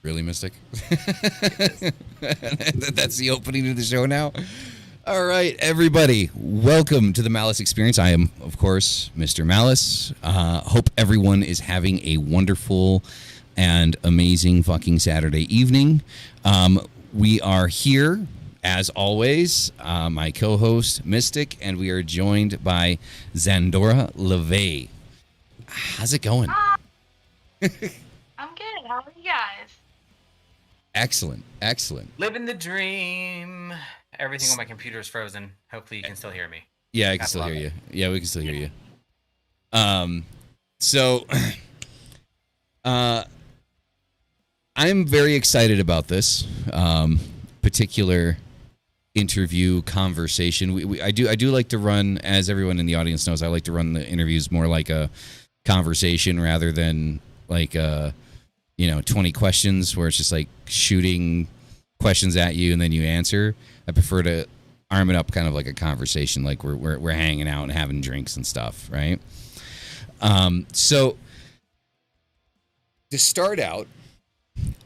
Really, Mystic? That's the opening of the show now? All right, everybody, welcome to the Malice Experience. I am, of course, Mr. Malice. Hope everyone is having a wonderful and amazing fucking Saturday evening. We are here, as always, my co-host, Mystic, and we are joined by Szandora LaVey. How's it going? I'm good. How are you guys? Excellent, excellent. Living the dream. Everything on my computer is frozen. Hopefully you can still hear me. Yeah, I can still hear you. Yeah, we can still hear you. So I'm very excited about this particular interview conversation. I do like to run, as everyone in the audience knows, I like to run the interviews more like a conversation rather than like 20 questions where it's just like shooting questions at you and then you answer. I prefer to arm it up kind of like a conversation, like we're hanging out and having drinks and stuff, right? So to start out,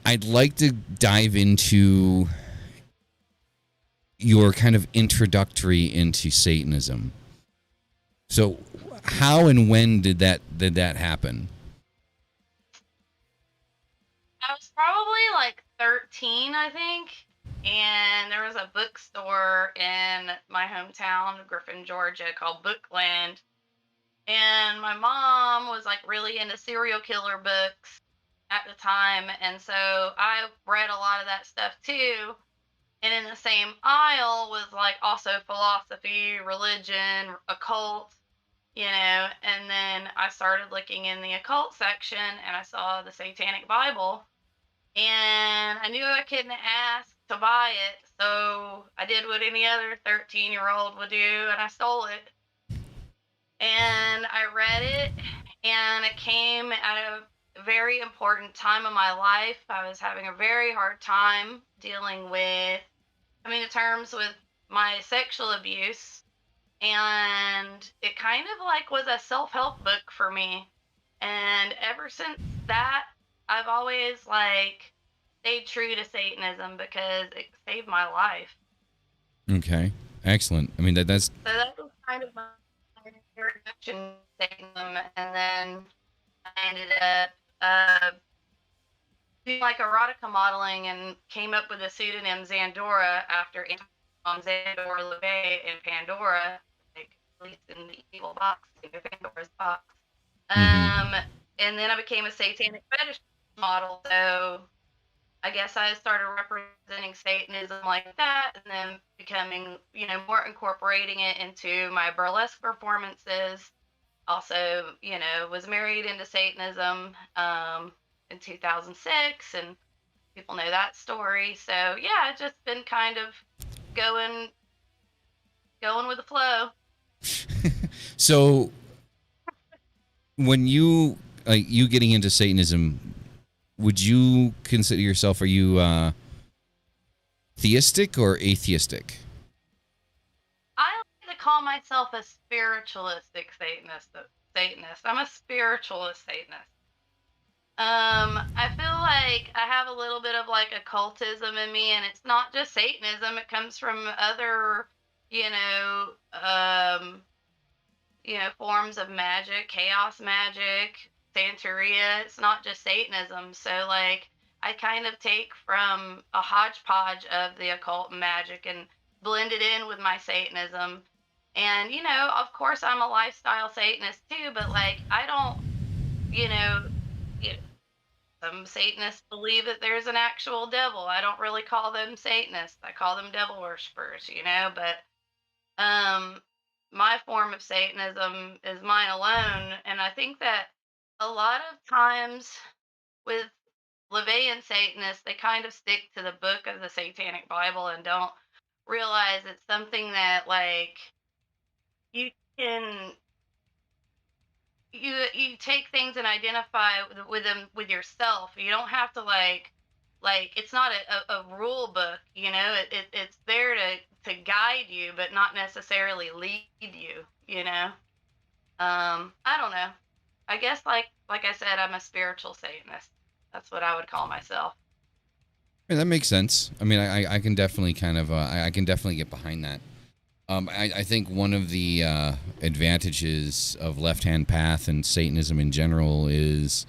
I'd like to dive into your kind of introductory into Satanism. So how and when did that happen? I was probably like 13, I think, and there was a bookstore in my hometown, Griffin, Georgia, called Bookland, and my mom was like really into serial killer books at the time, and so I read a lot of that stuff too. And in the same aisle was like also philosophy, religion, occult, and then I started looking in the occult section and I saw the Satanic Bible, and I knew I couldn't ask to buy it, so I did what any other 13-year-old would do, and I stole it. And I read it, and it came at a very important time of my life. I was having a very hard time dealing with, coming to terms with my sexual abuse, and it kind of like was a self-help book for me. And ever since that, I've always like stayed true to Satanism because it saved my life. Okay, excellent. I mean that's So that was kind of my introduction to Satanism, and then I ended up doing like erotica modeling and came up with the pseudonym Szandora after Szandora LaVey in Pandora, like released in the evil box, Pandora's box. And then I became a satanic fetish model, so I guess I started representing Satanism like that, and then becoming, more incorporating it into my burlesque performances. Also, was married into Satanism in 2006, and people know that story. So yeah, it's just been kind of going with the flow. So when you getting into Satanism, would you consider yourself, are you theistic or atheistic? I like to call myself a spiritualistic Satanist. I'm a spiritualist Satanist. I feel like I have a little bit of like occultism in me, and it's not just Satanism. It comes from other, forms of magic, chaos magic, Santeria. It's not just Satanism. So like, I kind of take from a hodgepodge of the occult magic and blend it in with my Satanism. And, of course I'm a lifestyle Satanist too, but like, I don't, you know, some Satanists believe that there's an actual devil. I don't really call them Satanists. I call them devil worshippers, but my form of Satanism is mine alone. And I think that a lot of times with LaVeyan Satanists, they kind of stick to the book of the Satanic Bible and don't realize it's something that like you can you take things and identify with them with yourself. You don't have to like it's not a rule book, it's there to guide you, but not necessarily lead you. I don't know. I guess like I said, I'm a spiritual Satanist. That's what I would call myself. Yeah, that makes sense. I mean, I can definitely kind of I can definitely get behind that. I think one of the advantages of Left Hand Path and Satanism in general is,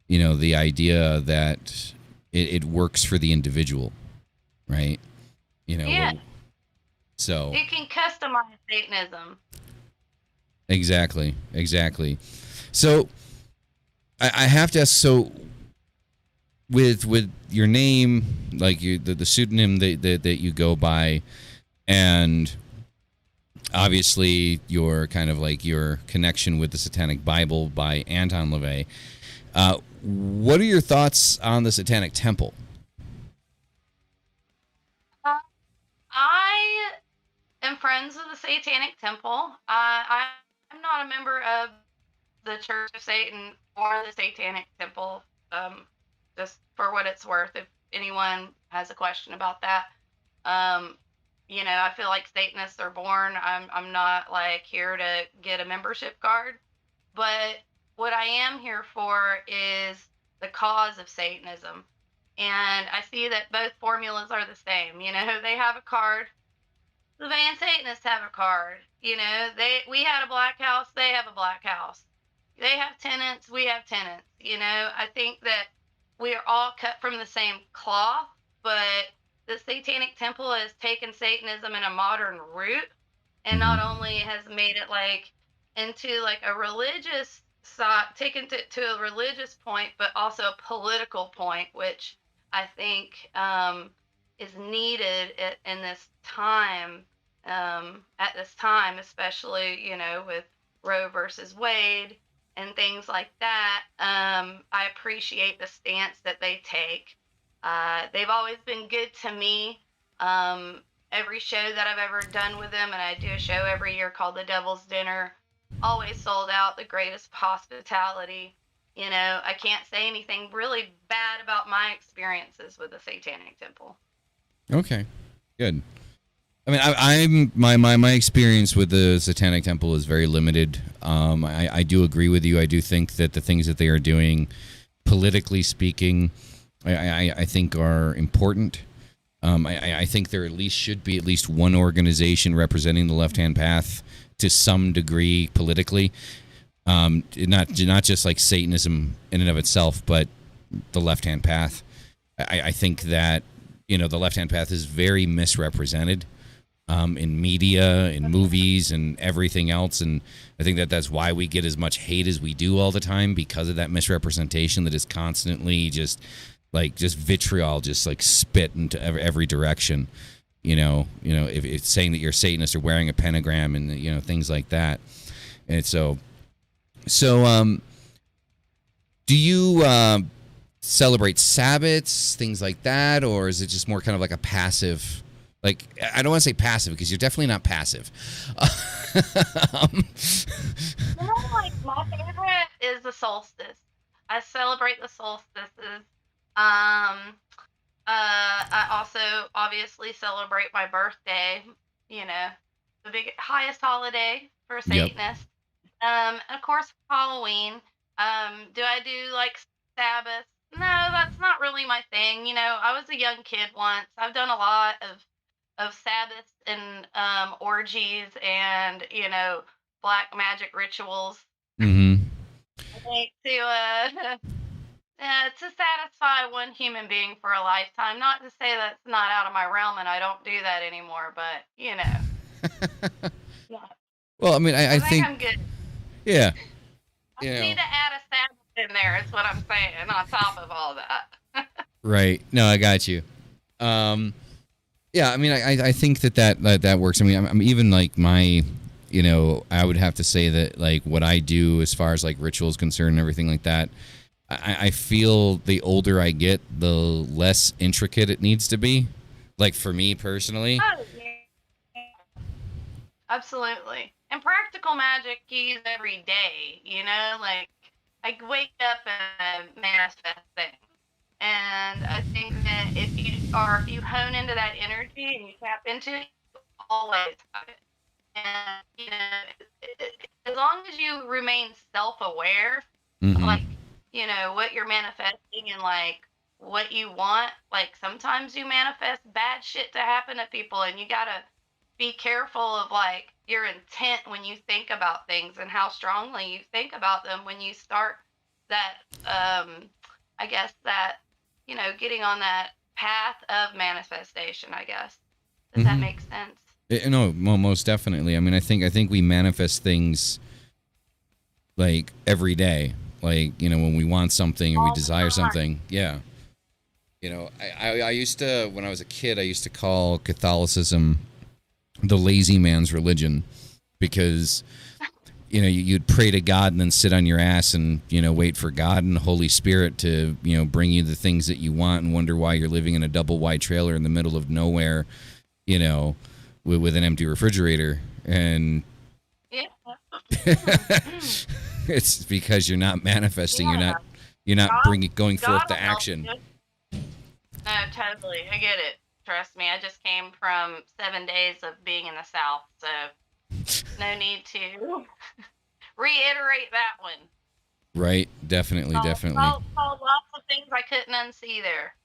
the idea that it works for the individual, right? Yeah. So You can customize Satanism. exactly. So I have to ask. So with your name, like the pseudonym that you go by, and obviously your kind of like your connection with the Satanic Bible by Anton LaVey, what are your thoughts on the Satanic Temple? I am friends with the Satanic Temple. I'm not a member of the Church of Satan or the Satanic Temple. Just for what it's worth, if anyone has a question about that. I feel like Satanists are born. I'm not like here to get a membership card, but what I am here for is the cause of Satanism. And I see that both formulas are the same. They have a card. The Van Satanists have a card. We had a black house, they have a black house. They have tenants, we have tenants. I think that we are all cut from the same cloth, but the Satanic Temple has taken Satanism in a modern route, and not only has made it like into like a religious side, taken it to a religious point, but also a political point, which I think is needed in this time. At this time, especially with Roe versus Wade and things like that. I appreciate the stance that they take. They've always been good to me. Every show that I've ever done with them, and I do a show every year called The Devil's Dinner, always sold out, the greatest hospitality. I can't say anything really bad about my experiences with the Satanic Temple. Okay, good. I mean, my experience with the Satanic Temple is very limited. I do agree with you. I do think that the things that they are doing, politically speaking, I think are important. I think there at least should be at least one organization representing the Left Hand Path to some degree politically. Not just like Satanism in and of itself, but the Left Hand Path. I think that the Left Hand Path is very misrepresented. In media, in movies, and everything else, and I think that that's why we get as much hate as we do all the time, because of that misrepresentation that is constantly just vitriol, just like spit into every direction. If it's saying that you're Satanist or wearing a pentagram and things like that, and so do you celebrate Sabbats, things like that, or is it just more kind of like a passive? Like, I don't want to say passive because you're definitely not passive. My favorite is the solstice. I celebrate the solstices. I also obviously celebrate my birthday. The highest holiday for a Satanist. And of course, Halloween. Do I do like Sabbath? No, that's not really my thing. I was a young kid once. I've done a lot of Sabbaths and orgies and black magic rituals. Mm-hmm. I think to satisfy one human being for a lifetime. Not to say that's not out of my realm and I don't do that anymore, but Yeah. Well, I mean, I think I'm good. Yeah. I need to add a Sabbath in there. Is what I'm saying. On top of all that. Right. No, I got you. Yeah, I mean, I think that works. I mean, I'm even like my, I would have to say that like what I do as far as like rituals concerned and everything like that, I feel the older I get, the less intricate it needs to be. Like for me personally. Oh, yeah. Absolutely. And practical magic you use every day, like I wake up and manifest things. And I think that if you hone into that energy and you tap into it, you always have it. And as long as you remain self-aware, Mm-hmm. like what you're manifesting and like what you want. Like sometimes you manifest bad shit to happen to people, and you gotta be careful of like your intent when you think about things and how strongly you think about them when you start that I guess that getting on that path of manifestation, I guess. Does that make sense? No, most definitely. I mean, I think we manifest things like every day. Like, when we want something or we desire something. Yeah. I used to, when I was a kid, I used to call Catholicism the lazy man's religion, because you'd pray to God and then sit on your ass and wait for God and the Holy Spirit to bring you the things that you want, and wonder why you're living in a double wide trailer in the middle of nowhere, with an empty refrigerator. And Yeah. it's because you're not manifesting. Yeah. You're not God- going forth God to will help action. you. No, totally. I get it. Trust me. I just came from 7 days of being in the South, so no need to reiterate that one. Right. Definitely. Saw lots of things I couldn't unsee there,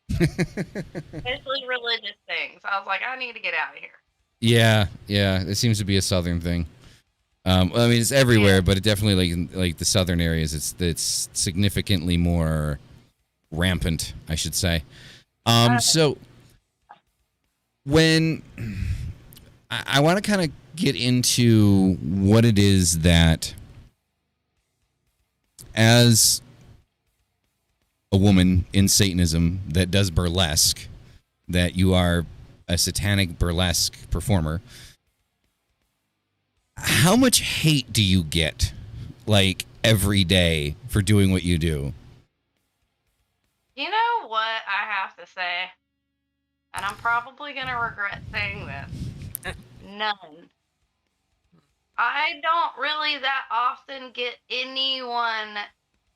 especially religious things. I was like, I need to get out of here. Yeah. It seems to be a Southern thing. I mean, it's everywhere, but it definitely like the southern areas, it's significantly more rampant, I should say. So when I want to kind of get into what it is that, as a woman in Satanism that does burlesque, that you are a satanic burlesque performer. How much hate do you get, like, every day for doing what you do? You know what I have to say? And I'm probably going to regret saying this. None. I don't really that often get anyone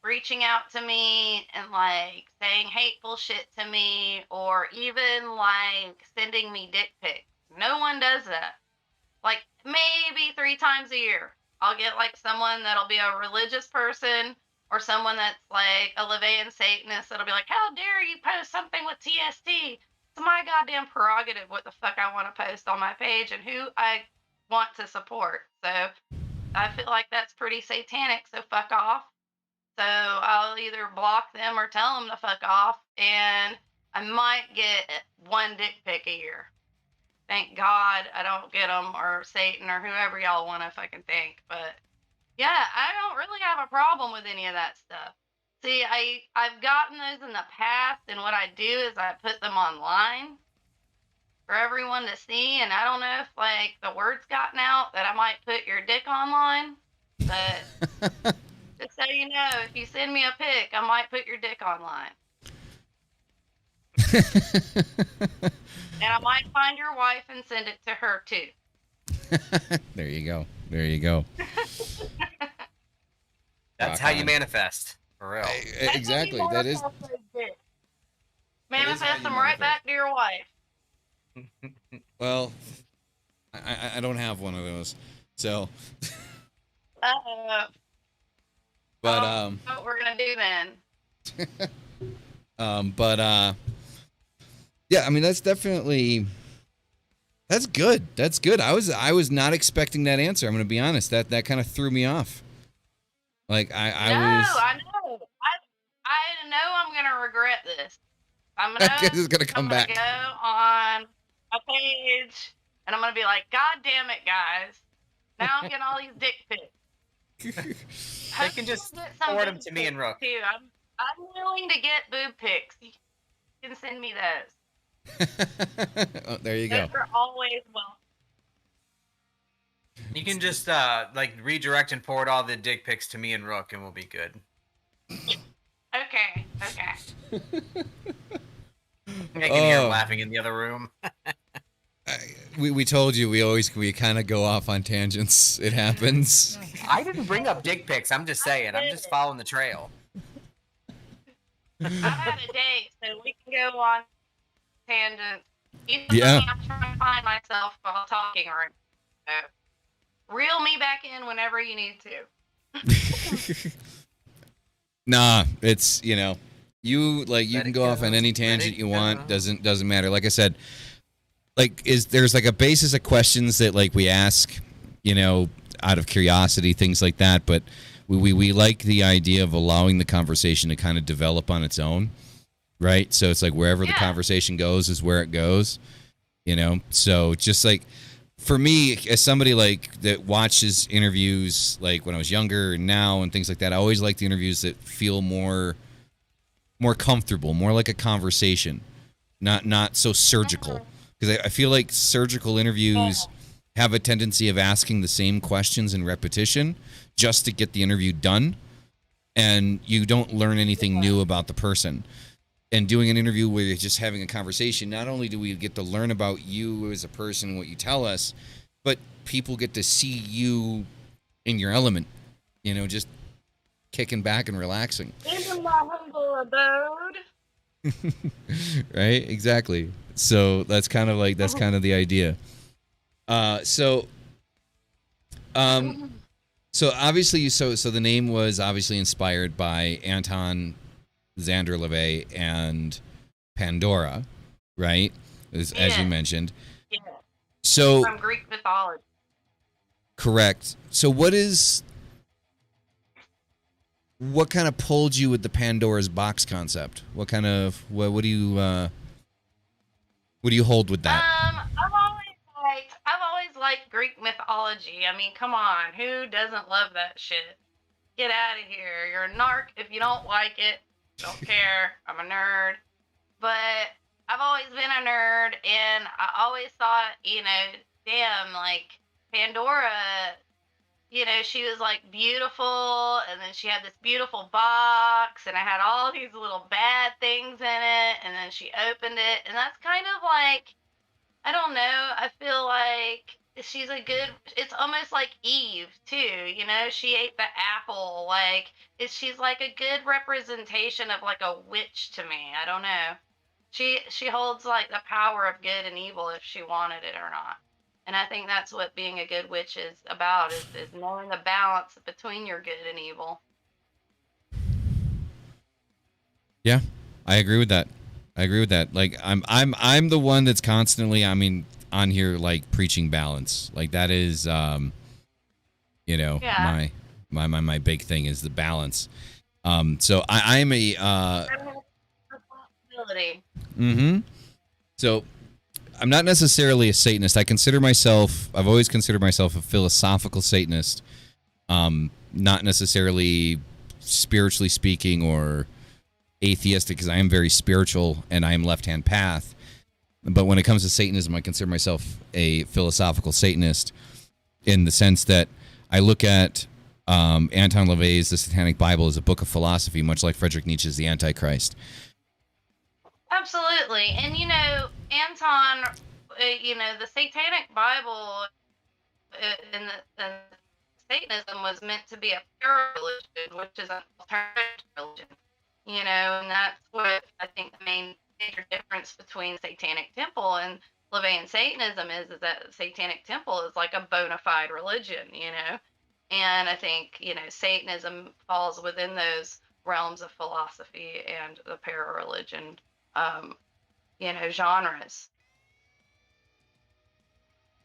reaching out to me and, like, saying hateful shit to me, or even, like, sending me dick pics. No one does that. Like, maybe 3 times a year, I'll get, like, someone that'll be a religious person, or someone that's, like, a LaVeyan Satanist that'll be like, how dare you post something with TST? It's my goddamn prerogative what the fuck I want to post on my page and who I want to support. So I feel like that's pretty satanic, so fuck off. So I'll either block them or tell them to fuck off, and I might get 1 dick pic a year. Thank God I don't get them, or Satan, or whoever y'all want to fucking think. But yeah, I don't really have a problem with any of that stuff. See, I've gotten those in the past, and what I do is I put them online for everyone to see, and I don't know if, like, the word's gotten out that I might put your dick online, but just so you know, if you send me a pic, I might put your dick online. And I might find your wife and send it to her too. There you go. That's how you manifest. For real. Exactly. That is. Manifest them right back to your wife. Well, I don't have one of those, so. But what we're gonna do then? Yeah, I mean, that's definitely. That's good. I was not expecting that answer. I'm gonna be honest. That kind of threw me off. Like I know. I know I'm gonna regret this. It's gonna come back. I'm gonna go on a page and I'm gonna be like, God damn it, guys! Now I'm getting all these dick pics. They can just forward them to me and Rook. Too. I'm willing to get boob pics. You can send me those. Oh, there you go. Those are always welcome. You can just redirect and forward all the dick pics to me and Rook, and we'll be good. Okay. I can hear him laughing in the other room. We told you we kind of go off on tangents. It happens. I didn't bring up dick pics. I'm just saying. I'm just following the trail. I've had a date, so we can go on tangents. Yeah. I'm trying to find myself while talking right now. So reel me back in whenever you need to. Nah, it's you Let can it go off on go. any Let tangent it you want. go. Doesn't matter. Like I said, there's like a basis of questions that like we ask, out of curiosity, things like that. But we like the idea of allowing the conversation to kind of develop on its own, right? So it's like wherever the Yeah. conversation goes is where it goes, So just like for me, as somebody like that watches interviews like when I was younger and now and things like that, I always like the interviews that feel more comfortable, more like a conversation, not so surgical. Because I feel like surgical interviews have a tendency of asking the same questions in repetition just to get the interview done, and you don't learn anything new about the person. And doing an interview where you're just having a conversation, not only do we get to learn about you as a person, what you tell us, but people get to see you in your element, just kicking back and relaxing. In my humble abode. Right? Exactly. So that's kind of the idea. So so obviously so the name was obviously inspired by Anton Szandora LaVey and Pandora, right? As you Yeah. mentioned. Yeah. So From Greek mythology. correct. So what kind of pulled you with the Pandora's box concept? What kind of what do you hold with that? I've always liked Greek mythology. I mean, come on, who doesn't love that shit? Get out of here. You're a narc if you don't like it. Don't care. I'm a nerd. But I've always been a nerd, and I always thought, damn, like Pandora, she was like beautiful, and then she had this beautiful box, and it had all these little bad things in it, and then she opened it, and that's kind of like, I don't know, I feel like it's almost like Eve too, she ate the apple, like, she's like a good representation of like a witch to me. I don't know. She holds like the power of good and evil if she wanted it or not. And I think that's what being a good witch is about, is knowing the balance between your good and evil. Yeah, I agree with that. Like I'm the one that's constantly, on here like preaching balance. Like that is Yeah. my big thing is the balance. So I'm a Responsibility. so I'm not necessarily a Satanist. I've always considered myself a philosophical Satanist. Not necessarily spiritually speaking or atheistic, because I am very spiritual and I am left-hand path. But when it comes to Satanism, I consider myself a philosophical Satanist in the sense that I look at Anton LaVey's The Satanic Bible as a book of philosophy, much like Friedrich Nietzsche's The Antichrist. Absolutely. And Anton, the Satanic Bible and Satanism was meant to be a pure religion, which is an alternative religion. And that's what I think the main major difference between Satanic Temple and LaVeyan Satanism is that Satanic Temple is like a bona fide religion, and I think, Satanism falls within those realms of philosophy and the para-religion, genres.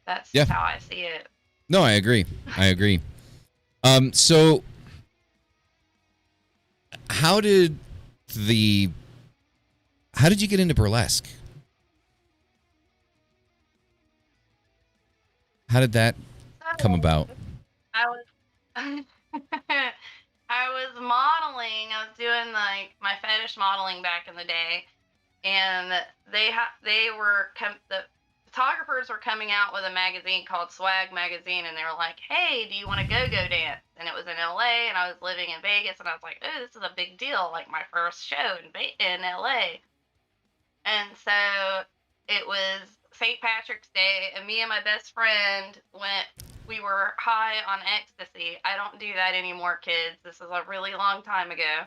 That's Yeah. just how I see it. No, I agree. So how did you get into burlesque? How did that come about? I was I was modeling. I was doing like my fetish modeling back in the day, and the photographers were coming out with a magazine called Swag Magazine, and they were like, "Hey, do you want to go dance?" And it was in LA, and I was living in Vegas, and I was like, "Oh, this is a big deal! Like my first show in LA." And so it was St. Patrick's Day, and me and my best friend we were high on ecstasy. I don't do that anymore, kids. This is a really long time ago.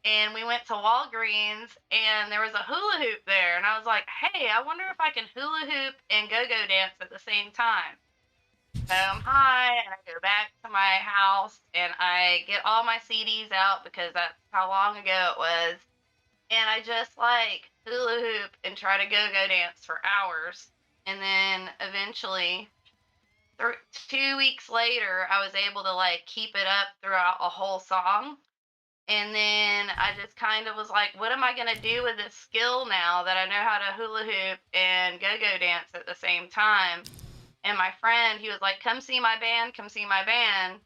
And we went to Walgreens, and there was a hula hoop there, and I was like, hey, I wonder if I can hula hoop and go-go dance at the same time. home high, and I go back to my house, and I get all my CDs out because that's how long ago it was. And I just like hula hoop and try to go dance for hours. And then eventually, 2 weeks later, I was able to like keep it up throughout a whole song. And then I just kind of was like, what am I going to do with this skill now that I know how to hula hoop and go dance at the same time? And my friend, he was like, come see my band, come see my band.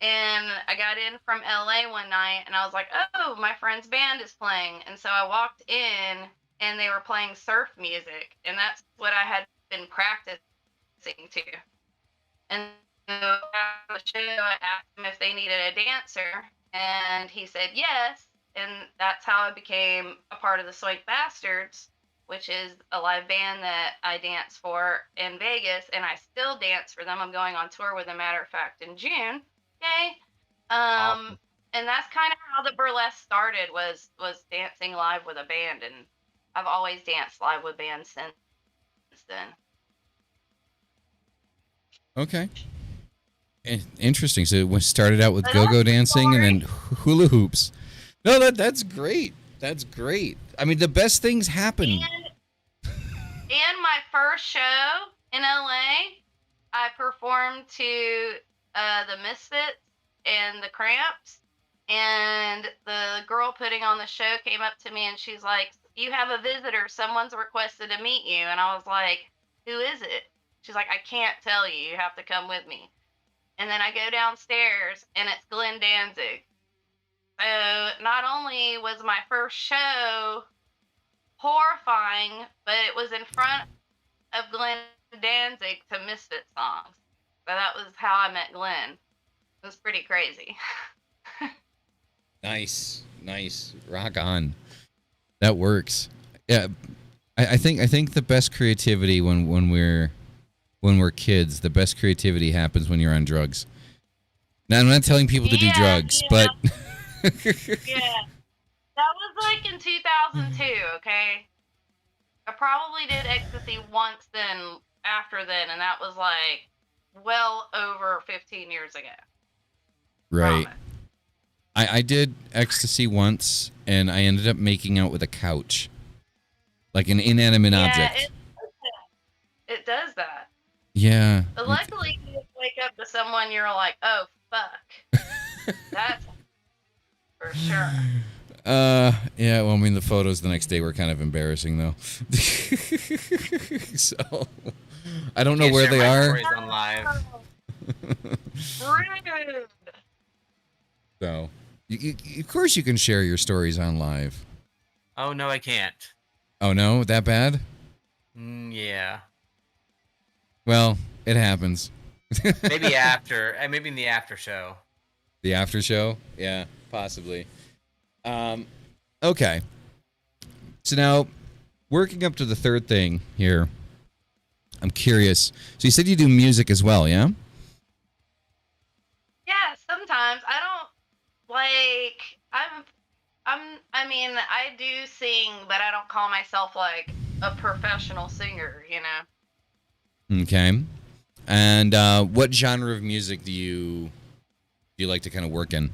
And I got in from LA one night and I was like, oh, my friend's band is playing. And so I walked in and they were playing surf music. And that's what I had been practicing to. And so after the show, I asked him if they needed a dancer. And he said yes. And that's how I became a part of the Swank Bastards, which is a live band that I dance for in Vegas. And I still dance for them. I'm going on tour with a matter of fact in June. Yay. Awesome. And that's kind of how the burlesque started, was dancing live with a band. And I've always danced live with bands since then. Okay. Interesting. So it started out with go-go dancing and then hula hoops. No, that's great. That's great. I mean, the best things happen. And my first show in LA, I performed to the Misfits and the Cramps, and the girl putting on the show came up to me and she's like, you have a visitor, someone's requested to meet you. And I was like, who is it? She's like, I can't tell you, you have to come with me. And then I go downstairs and it's Glenn Danzig. So not only was my first show horrifying, but it was in front of Glenn Danzig to Misfit songs. So that was how I met Glenn. It was pretty crazy. Nice. Rock on. That works. Yeah, I think the best creativity when we're kids, the best creativity happens when you're on drugs. Now, I'm not telling people to do drugs, but Yeah. That was like in 2002, okay? I probably did ecstasy once then, after then, and that was like well over 15 years ago. right. Promise. I did ecstasy once, and I ended up making out with a couch, like an inanimate object. It does that. Yeah. But luckily, you just wake up to someone you're like, oh, fuck. That's for sure. Yeah, well, I mean, the photos the next day were kind of embarrassing, though. So, I don't know Can't where share they my are. stories on live. Rude. So, of course you can share your stories on live. Oh no, I can't. Oh, no? That bad? Yeah. Well, it happens. Maybe after. Maybe in the after show. The after show? Yeah, possibly. Okay. So now, working up to the third thing here, I'm curious. So you said you do music as well, yeah? Yeah, sometimes I don't like. I mean, I do sing, but I don't call myself like a professional singer. You know. Okay. And what genre of music do you like to kind of work in?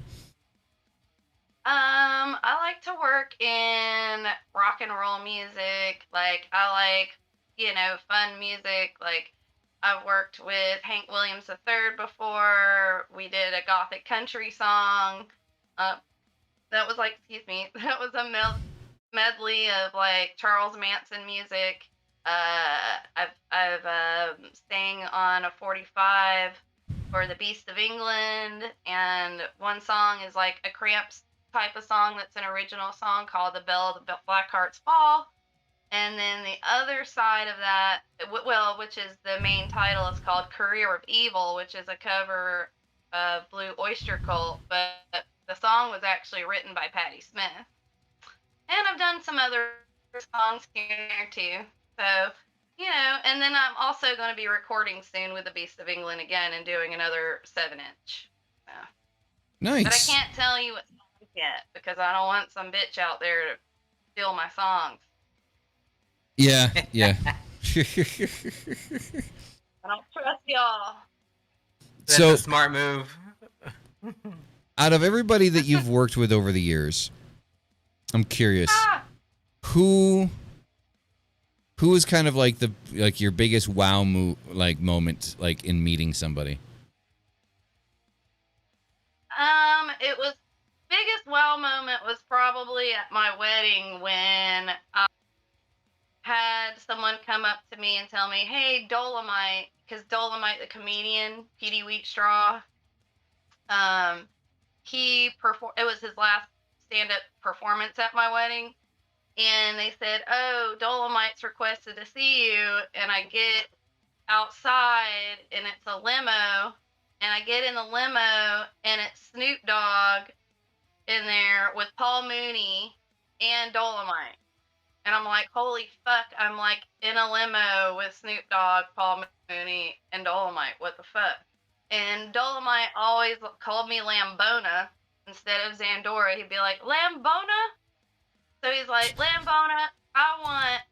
I like to work in rock and roll music. Like, I like, fun music. Like, I've worked with Hank Williams III before. We did a gothic country song. That was like, that was a medley of like Charles Manson music. I've sang on a 45 for the Beast of England, and one song is like a Cramps type of song that's an original song called The Bell of the Black Heart's Fall. And then the other side of that, which is the main title, is called Career of Evil, which is a cover of Blue Oyster Cult, but the song was actually written by Patti Smith. And I've done some other songs here too. So, and then I'm also going to be recording soon with the Beast of England again and doing another 7-inch. So. Nice. But I can't tell you what songs yet because I don't want some bitch out there to steal my songs. Yeah. I don't trust y'all. That's So, a smart move. out of everybody that you've worked with over the years, I'm curious who is kind of like your biggest wow moment like in meeting somebody. It was biggest wow moment was probably at my wedding when I had someone come up to me and tell me, "Hey, Dolomite," because Dolomite, the comedian, Petey Wheatstraw, it was his last stand-up performance at my wedding, and they said, "Oh, Dolomite's requested to see you," and I get outside and it's a limo, and I get in the limo and it's Snoop Dogg in there with Paul Mooney and Dolomite. And I'm like, holy fuck, I'm like in a limo with Snoop Dogg, Paul Mooney, and Dolomite. What the fuck? And Dolomite always called me Lambona instead of Szandora. He'd be like, Lambona? So he's like, Lambona, I want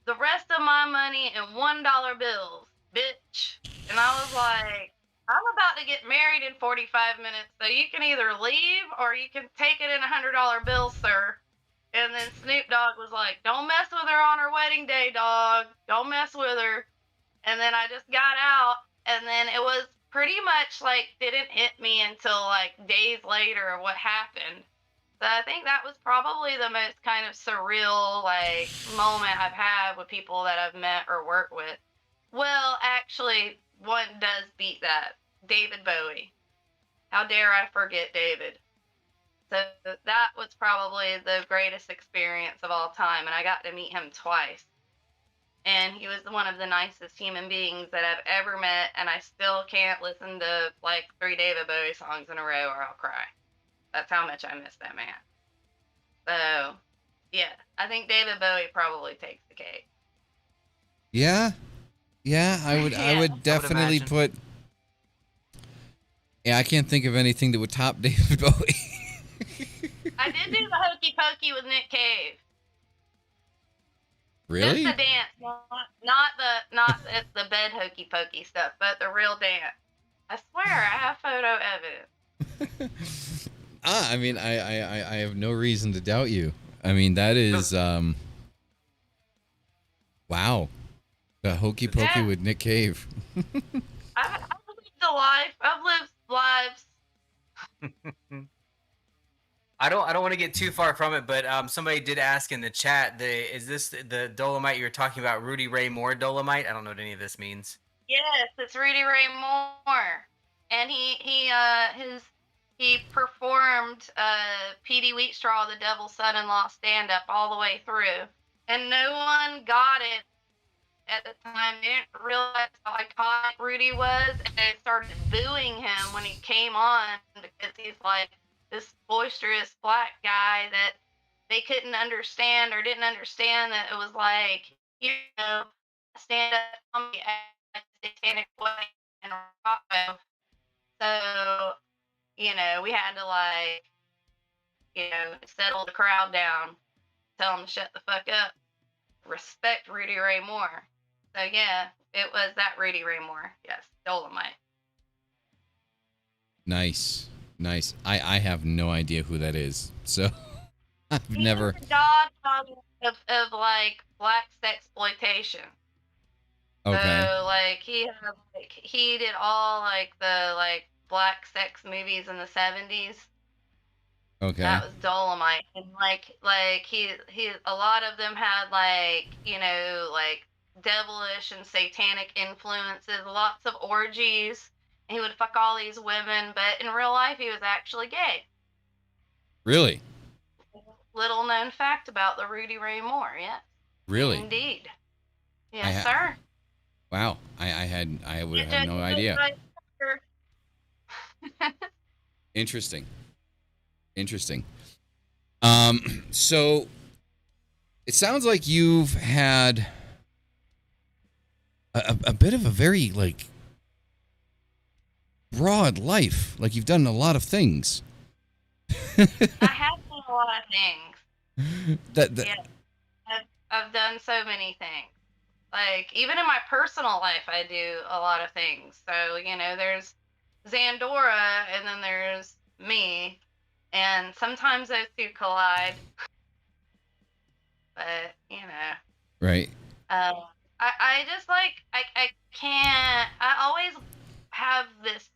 the rest of my money in $1 bills, bitch. And I was like, I'm about to get married in 45 minutes, so you can either leave or you can take it in $100 bills, sir. And then Snoop Dogg was like, don't mess with her on her wedding day, dog. Don't mess with her. And then I just got out, and then it was pretty much like didn't hit me until like days later what happened. So I think that was probably the most kind of surreal like moment I've had with people that I've met or worked with. Well, actually, one does beat that. David Bowie. How dare I forget David? So that was probably the greatest experience of all time, and I got to meet him twice. And he was one of the nicest human beings that I've ever met, and I still can't listen to like 3 David Bowie songs in a row or I'll cry. That's how much I miss that man. So, yeah, I think David Bowie probably takes the cake. Yeah, I would Yeah, I would definitely imagine. put. Yeah, I can't think of anything that would top David Bowie. I did do the Hokey Pokey with Nick Cave. Really? Just the dance, not the bed Hokey Pokey stuff, but the real dance. I swear, I have photo evidence. I mean, I have no reason to doubt you. I mean, that is wow. The Hokey Pokey Yeah. with Nick Cave. I've lived a life. I've lived lives. I don't want to get too far from it, but somebody did ask in the chat, is this the Dolomite you're talking about, Rudy Ray Moore Dolomite? I don't know what any of this means. Yes, it's Rudy Ray Moore, and he performed Petey Wheatstraw, the Devil's Son-in-Law stand-up all the way through, and no one got it at the time. They didn't realize how iconic Rudy was, and they started booing him when he came on because he's like this boisterous black guy that they couldn't understand or didn't understand that it was like, you know, stand up comedy at the Satanic wedding in Morocco. So, you know, we had to like, you know, settle the crowd down, tell them to shut the fuck up, respect Rudy Ray Moore. So yeah, it was that Rudy Ray Moore. Yes, Dolomite. Nice. I have no idea who that is. So I've He's never. the godfather of like black sexploitation. Okay. So like he did all like the like black sex movies in the 70s. Okay. That was Dolomite, and like he a lot of them had like, you know, like devilish and satanic influences, lots of orgies. And he would fuck all these women, but in real life he was actually gay. Really? Little known fact about the Rudy Ray Moore, yeah. Really? Indeed. Yes, sir. Wow. I would have had no idea. Interesting. So it sounds like you've had a bit of a very like broad life. Like you've done a lot of things. I have done a lot of things. that Yeah. I've done so many things. Like even in my personal life I do a lot of things. So, you know, there's Szandora, and then there's me, and sometimes those two collide. But Right. I just like I can't. I always have this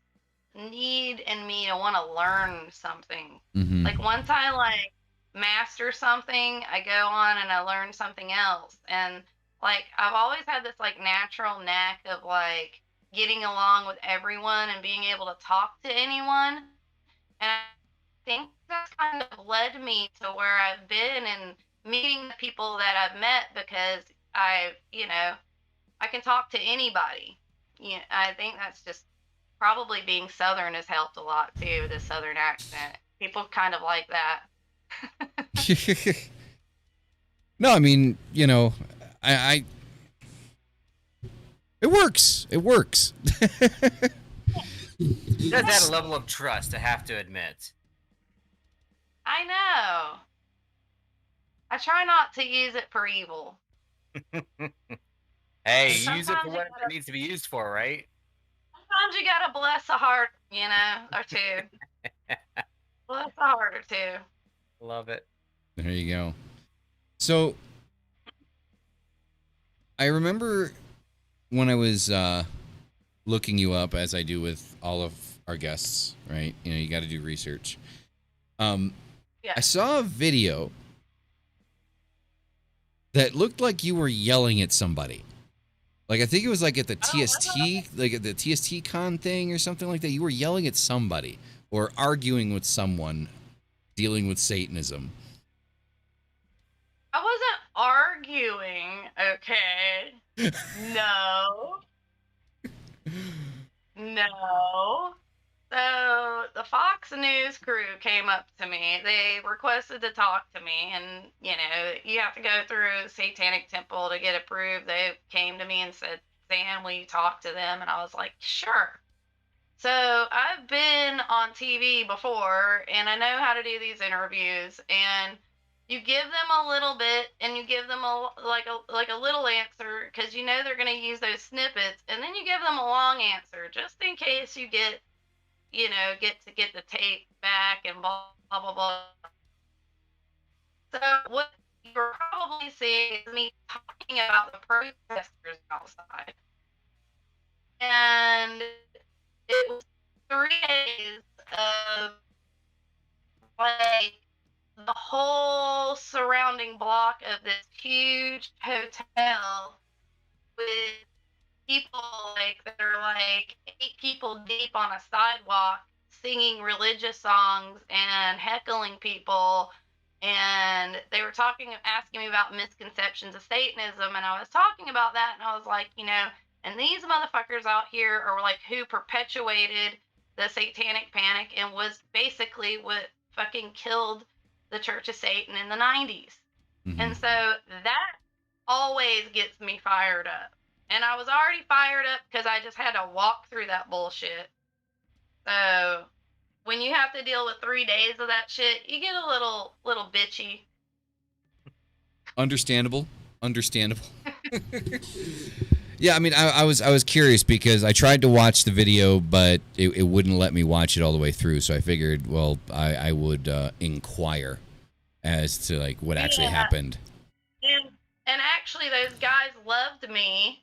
need in me to want to learn something. Mm-hmm. Like once I like master something, I go on and I learn something else. And like I've always had this like natural knack of like getting along with everyone and being able to talk to anyone. And I think that's kind of led me to where I've been and meeting the people that I've met because I can talk to anybody. Yeah, I think that's just probably being Southern has helped a lot too, the Southern accent. People kind of like that. No, I mean, I it works. It works. It does add a level of trust, I have to admit. I know. I try not to use it for evil. Hey, use it Sometimes for you what gotta- it needs to be used for, right? Sometimes you gotta bless a heart, or two. Bless a heart or two. Love it. There you go. So, I remember when I was looking you up, as I do with all of our guests, right? You got to do research. Yeah. I saw a video that looked like you were yelling at somebody. Like I think it was like at the TST, like at the TST con thing or something like that. You were yelling at somebody or arguing with someone dealing with Satanism. I wasn't arguing, okay? No. No. So the Fox News crew came up to me. They requested to talk to me, and you have to go through a Satanic temple to get approved. They came to me and said, "Sam, will you talk to them?" And I was like, "Sure." So I've been on TV before, and I know how to do these interviews. And you give them a little bit, and you give them a little answer because they're going to use those snippets, and then you give them a long answer just in case you get the tape back and blah, blah, blah, blah. So what you're probably seeing is me talking about the protesters outside. And it was 3 days of, like, the whole surrounding block of this huge hotel with people that are like 8 people deep on a sidewalk singing religious songs and heckling people, and they were asking me about misconceptions of Satanism, and I was talking about that, and I was like, and these motherfuckers out here are like who perpetuated the Satanic Panic and was basically what fucking killed the Church of Satan in the 90s. Mm-hmm. And so that always gets me fired up. And I was already fired up because I just had to walk through that bullshit. So when you have to deal with 3 days of that shit, you get a little bitchy. Understandable. Yeah, I mean, I was curious because I tried to watch the video, but it wouldn't let me watch it all the way through. So I figured, well, I would inquire as to like what actually happened. And actually, those guys loved me.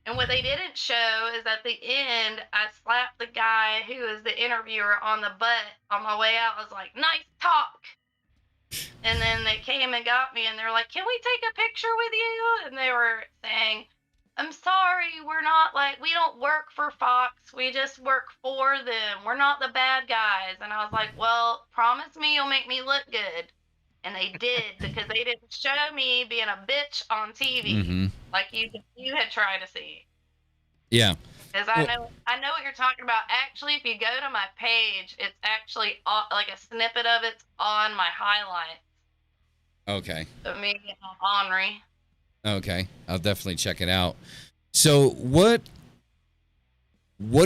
And what they didn't show is at the end, I slapped the guy who was the interviewer on the butt on my way out. I was like, "Nice talk." And then they came and got me, and they're like, "Can we take a picture with you?" And they were saying, "I'm sorry, we don't work for Fox. We just work for them. We're not the bad guys." And I was like, "Well, promise me you'll make me look good." And they did, because they didn't show me being a bitch on TV like you had tried to see. Yeah. Because I know what you're talking about. Actually, if you go to my page, it's actually like a snippet of it's on my highlights. Okay. Of me getting ornery. Okay, I'll definitely check it out. So what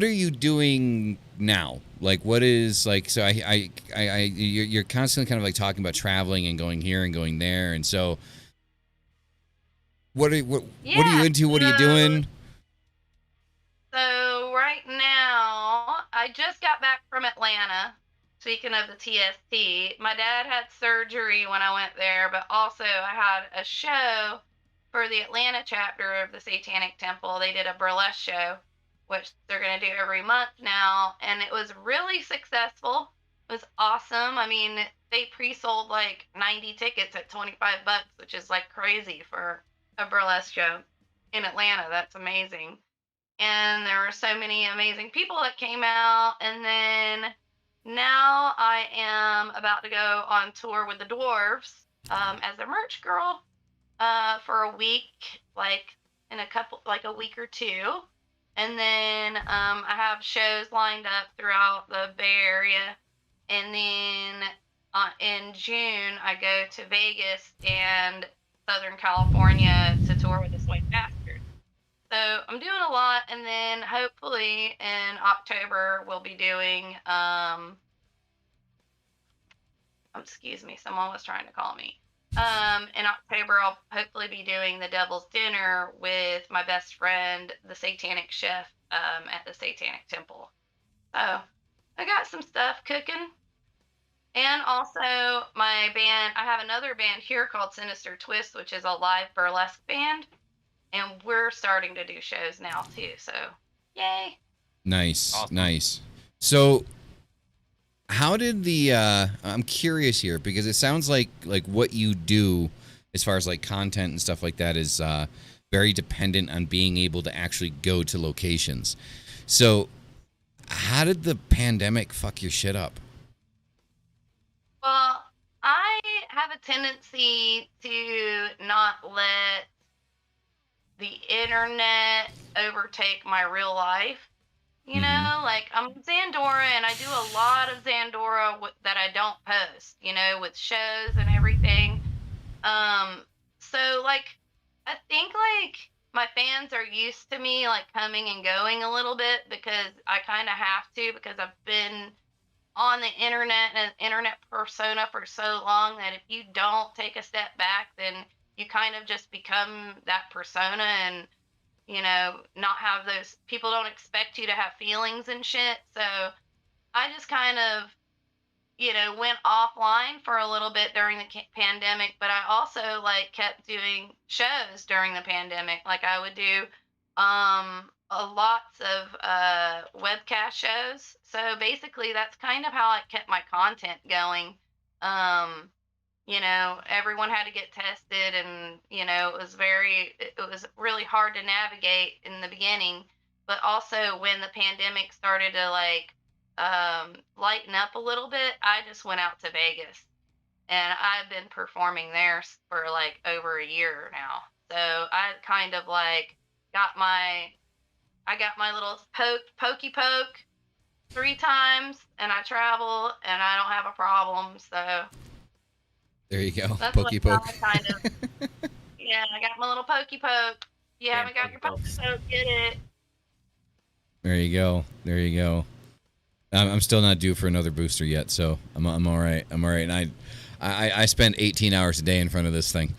are you doing now? Like, what is like? So you're constantly kind of like talking about traveling and going here and going there, and so what are you into? What are you doing? So right now, I I just got back from Atlanta. Speaking of the TST, my dad had surgery when I went there, but also I had a show for the Atlanta chapter of the Satanic Temple. They did a burlesque show, which they're going to do every month now, and it was really successful. It was awesome. I mean, they pre-sold like 90 tickets at $25, which is like crazy for a burlesque show in Atlanta. That's amazing. And there were so many amazing people that came out. And then now I am about to go on tour with the Dwarves as a merch girl for a week, like a week or two. And then I have shows lined up throughout the Bay Area. And then in June, I go to Vegas and Southern California to tour with the Sweat Bastards. So I'm doing a lot, and then hopefully in October we'll be doing excuse me, someone was trying to call me. In October I'll hopefully be doing the Devil's Dinner with my best friend, the Satanic Chef, at the Satanic Temple. So I got some stuff cooking. And also my band, I have another band here called Sinister Twist, which is a live burlesque band. And we're starting to do shows now too, so yay. Nice, Awesome. nice. So how did the I'm curious here because it sounds like what you do as far as like content and stuff like that is very dependent on being able to actually go to locations. So how did the pandemic fuck your shit up? Well, I have a tendency to not let the internet overtake my real life. You know, like I'm Szandora and I do a lot of Szandora that I don't post, you know, with shows and everything. So like I think like my fans are used to me like coming and going a little bit because I kind of have to because I've been on the internet and an internet persona for so long that if you don't take a step back, then you kind of just become that persona and, you know, not have those people don't expect you to have feelings and shit. So I just kind of, you know, went offline for a little bit during the pandemic, but I also like kept doing shows during the pandemic. Like I would do lots of webcast shows. So basically that's kind of how I kept my content going. You know, everyone had to get tested and, you know, it was really hard to navigate in the beginning, but also when the pandemic started to like lighten up a little bit, I just went out to Vegas and I've been performing there for like over a year now. So I kind of like I got my little pokey poke 3 times and I travel and I don't have a problem. So There you go. that's Pokey what poke. I kind of, yeah, I got my little pokey poke. You Damn haven't got your pokey pokey poke, get it. There you go. There you go. I'm still not due for another booster yet, so I'm all right. I'm all right. And I spend 18 hours a day in front of this thing.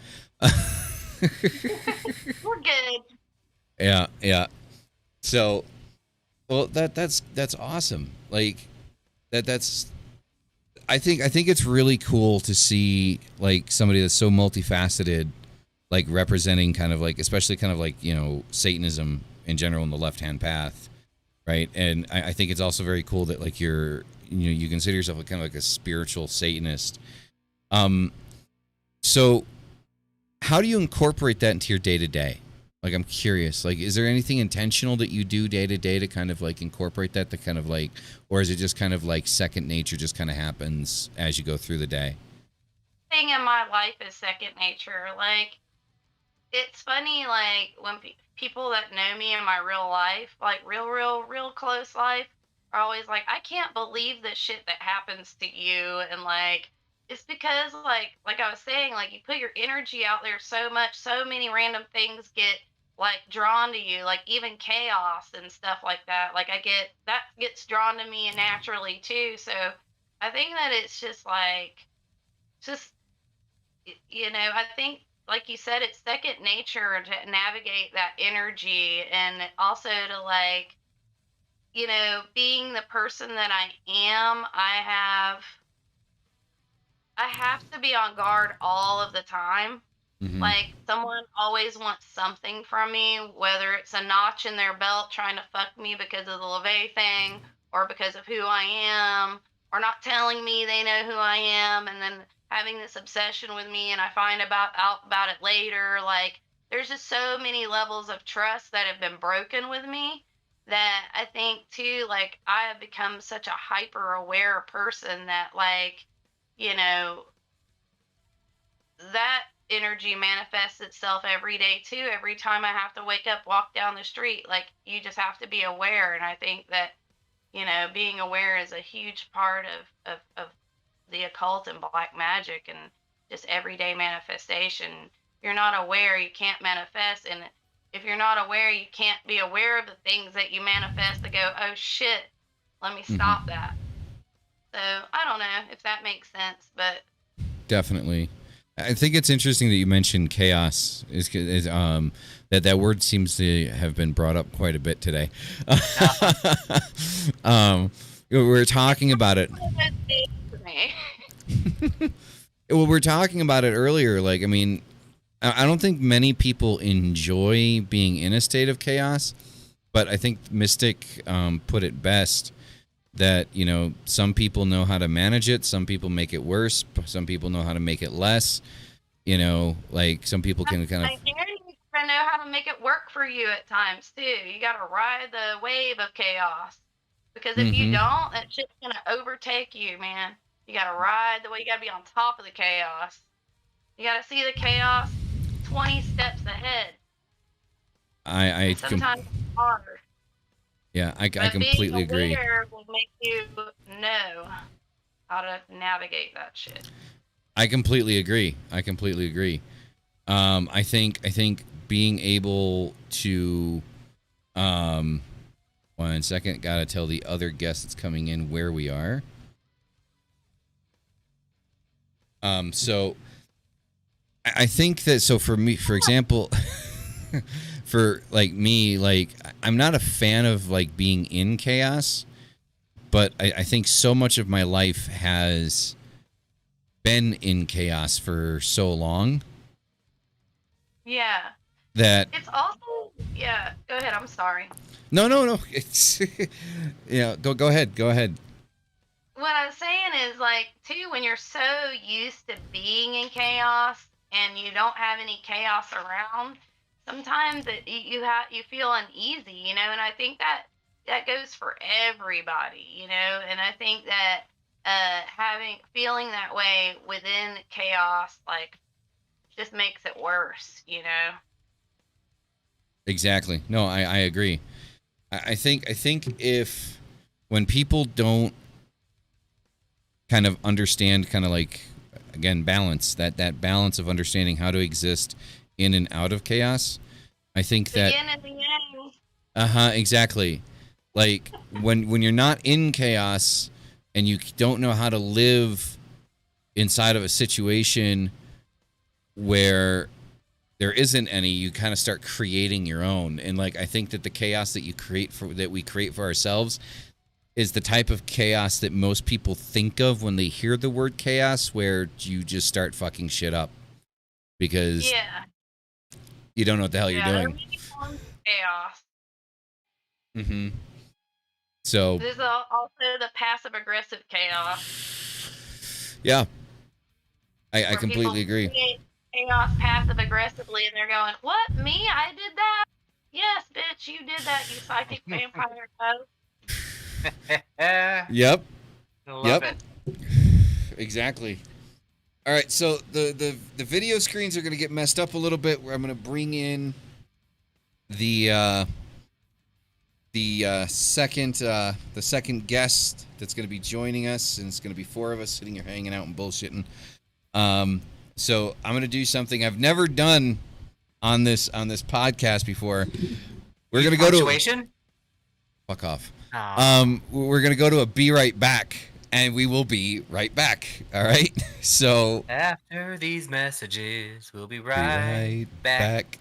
We're good. Yeah, yeah. So, well, that's awesome. Like that's. I think it's really cool to see like somebody that's so multifaceted, like representing kind of like, especially kind of like, you know, Satanism in general in the left-hand path, right? And I think it's also very cool that like you consider yourself kind of like a spiritual Satanist. So how do you incorporate that into your day-to-day? Like, I'm curious, like, is there anything intentional that you do day to day to kind of like incorporate that to kind of like, or is it just kind of like second nature, just kind of happens as you go through the day? Thing in my life is second nature. Like, it's funny, like, when people that know me in my real life, like real close life, are always like, I can't believe the shit that happens to you. And like, it's because, like I was saying, like, you put your energy out there so much, so many random things get like drawn to you, like even chaos and stuff like that. Like that gets drawn to me naturally too. So I think that it's just you know, I think like you said, it's second nature to navigate that energy and also to like, you know, being the person that I am, I have to be on guard all of the time. Hmm. Like, someone always wants something from me, whether it's a notch in their belt trying to fuck me because of the LaVey thing, or because of who I am, or not telling me they know who I am, and then having this obsession with me, and I find out about it later. Like, there's just so many levels of trust that have been broken with me that I think too, like, I have become such a hyper aware person that, like, you know, that energy manifests itself every day too. Every time I have to wake up, walk down the street, like, you just have to be aware. And I think that, you know, being aware is a huge part of the occult and black magic and just everyday manifestation. If you're not aware, you can't manifest. And if you're not aware, you can't be aware of the things that you manifest to go, oh shit, let me Hmm. stop that. So I don't know if that makes sense, but Definitely. I think it's interesting that you mentioned chaos. That word seems to have been brought up quite a bit today. We were talking about it. Well, we were talking about it earlier. Like, I mean, I don't think many people enjoy being in a state of chaos, but I think Mystic put it best that, you know, some people know how to manage it, some people make it worse, some people know how to make it less. You know, like some people can kind of. I guarantee you gotta know how to make it work for you at times too. You gotta ride the wave of chaos. Because if you Hmm. don't, that shit's gonna overtake you, man. You gotta ride the way, you gotta be on top of the chaos. You gotta see the chaos 20 steps ahead. I And sometimes it's hard. Yeah, I But being completely agree. aware will make you know how to navigate that shit. I completely agree. I completely agree. I think being able to, 1 second, gotta tell the other guest that's coming in where we are. So I think that, so for me, for example, for like me, like I'm not a fan of like being in chaos, but I think so much of my life has been in chaos for so long Yeah. that It's also, yeah, go ahead. I'm sorry. no, it's yeah, go ahead. What I was saying is, like, too, when you're so used to being in chaos and you don't have any chaos around, sometimes you feel uneasy, you know. And I think that goes for everybody, you know. And I think that having feeling that way within chaos, like, just makes it worse, you know. Exactly. No, I agree. I think if when people don't kind of understand, kind of like, again, balance, that balance of understanding how to exist in and out of chaos, I think that Begin and the end. exactly. Like when you're not in chaos and you don't know how to live inside of a situation where there isn't any, you kind of start creating your own. And like I think that the chaos that we create for ourselves is the type of chaos that most people think of when they hear the word chaos, where you just start fucking shit up because Yeah. you don't know what the hell you're Yeah. There are doing. many forms of chaos. Hmm. So There's also the passive aggressive chaos yeah, I where people completely agree. create chaos passive aggressively and they're going, what? Me? I did that? Yes, bitch, you did that, you psychic vampire. I Yep. love Yep. it. Exactly. All right, so the video screens are going to get messed up a little bit. Where I'm going to bring in the second guest that's going to be joining us, and it's going to be four of us sitting here hanging out and bullshitting. So I'm going to do something I've never done on this podcast before. We're going to go to Punctuation? fuck off. Aw. We're going to go to a be right back, and we will be right back. All right. So After these messages, we'll be be right back.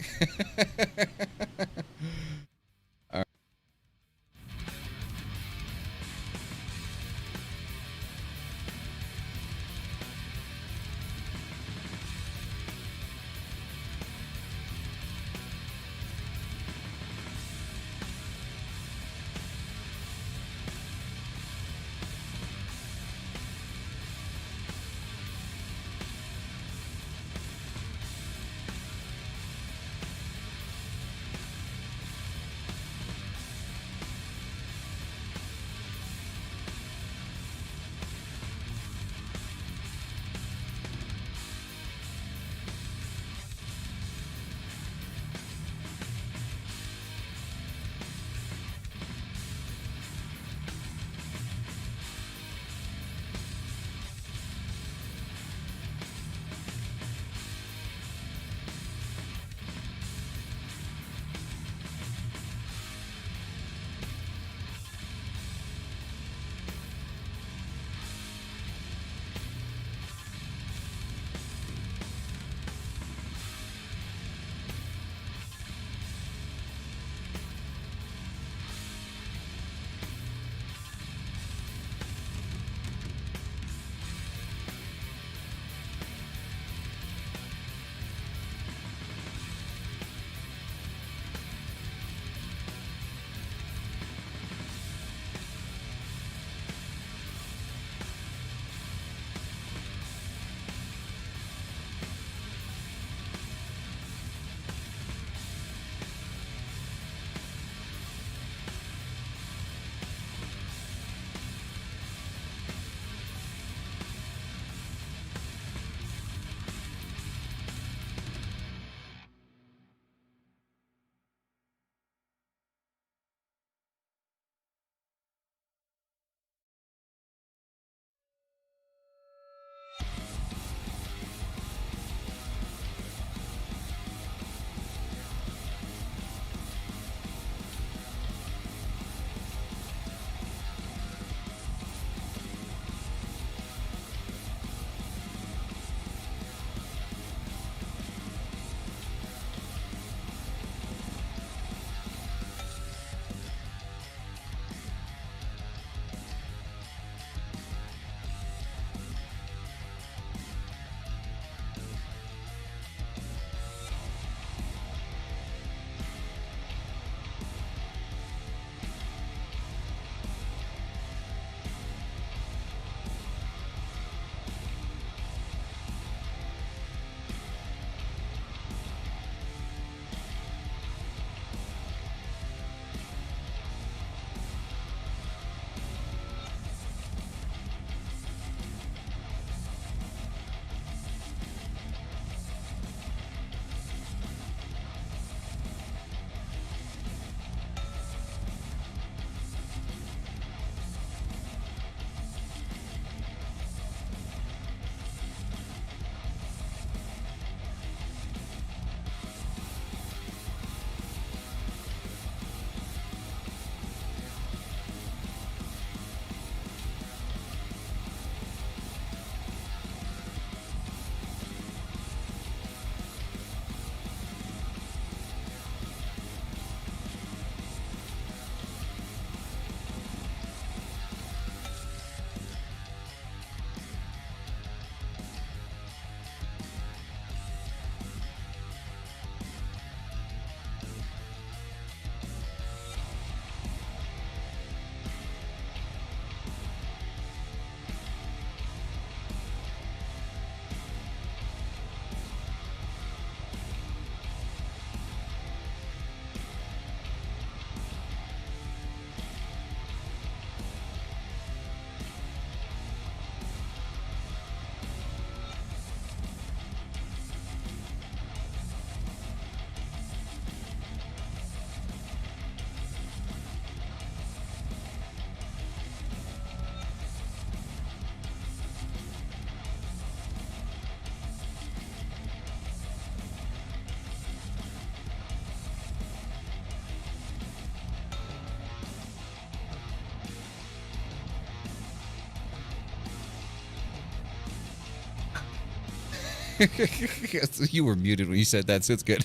You were muted when you said that, so it's good.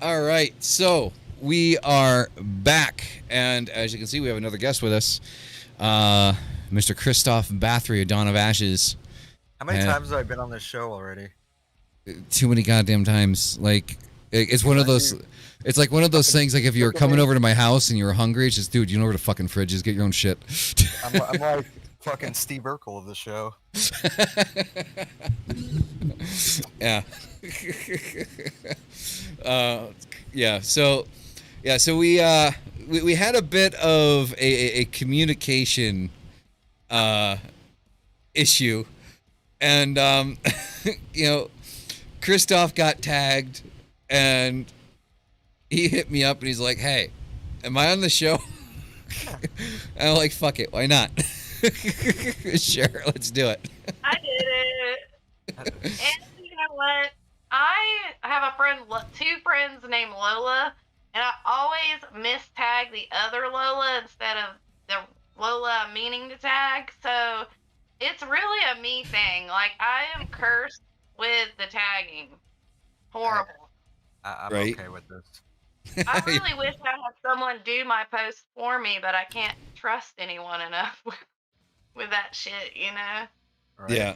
All right, so we are back, and as you can see, we have another guest with us, Mr. Kristoff Bathory, Dawn of Ashes. How many times have I been on this show already? Too many goddamn times. Like, it's one of those. It's like one of those things. Like if you were coming over to my house and you were hungry, it's just, dude, you know where the fucking fridge is. Get your own shit. I'm like fucking Steve Urkel of the show. Yeah. Yeah. So we had a bit of a communication issue, and Kristoff got tagged, and he hit me up and he's like, "Hey, am I on the show?" And I'm like, "Fuck it, why not?" Sure, let's do it. I did it. And you know what? I have a friend, two friends named Lola, and I always mistag the other Lola instead of the Lola I'm meaning to tag. So it's really a me thing. Like, I am cursed with the tagging. Horrible. I'm Right. okay with this. I really wish I had someone do my post for me, but I can't trust anyone enough with that shit, you know? Right? Yeah.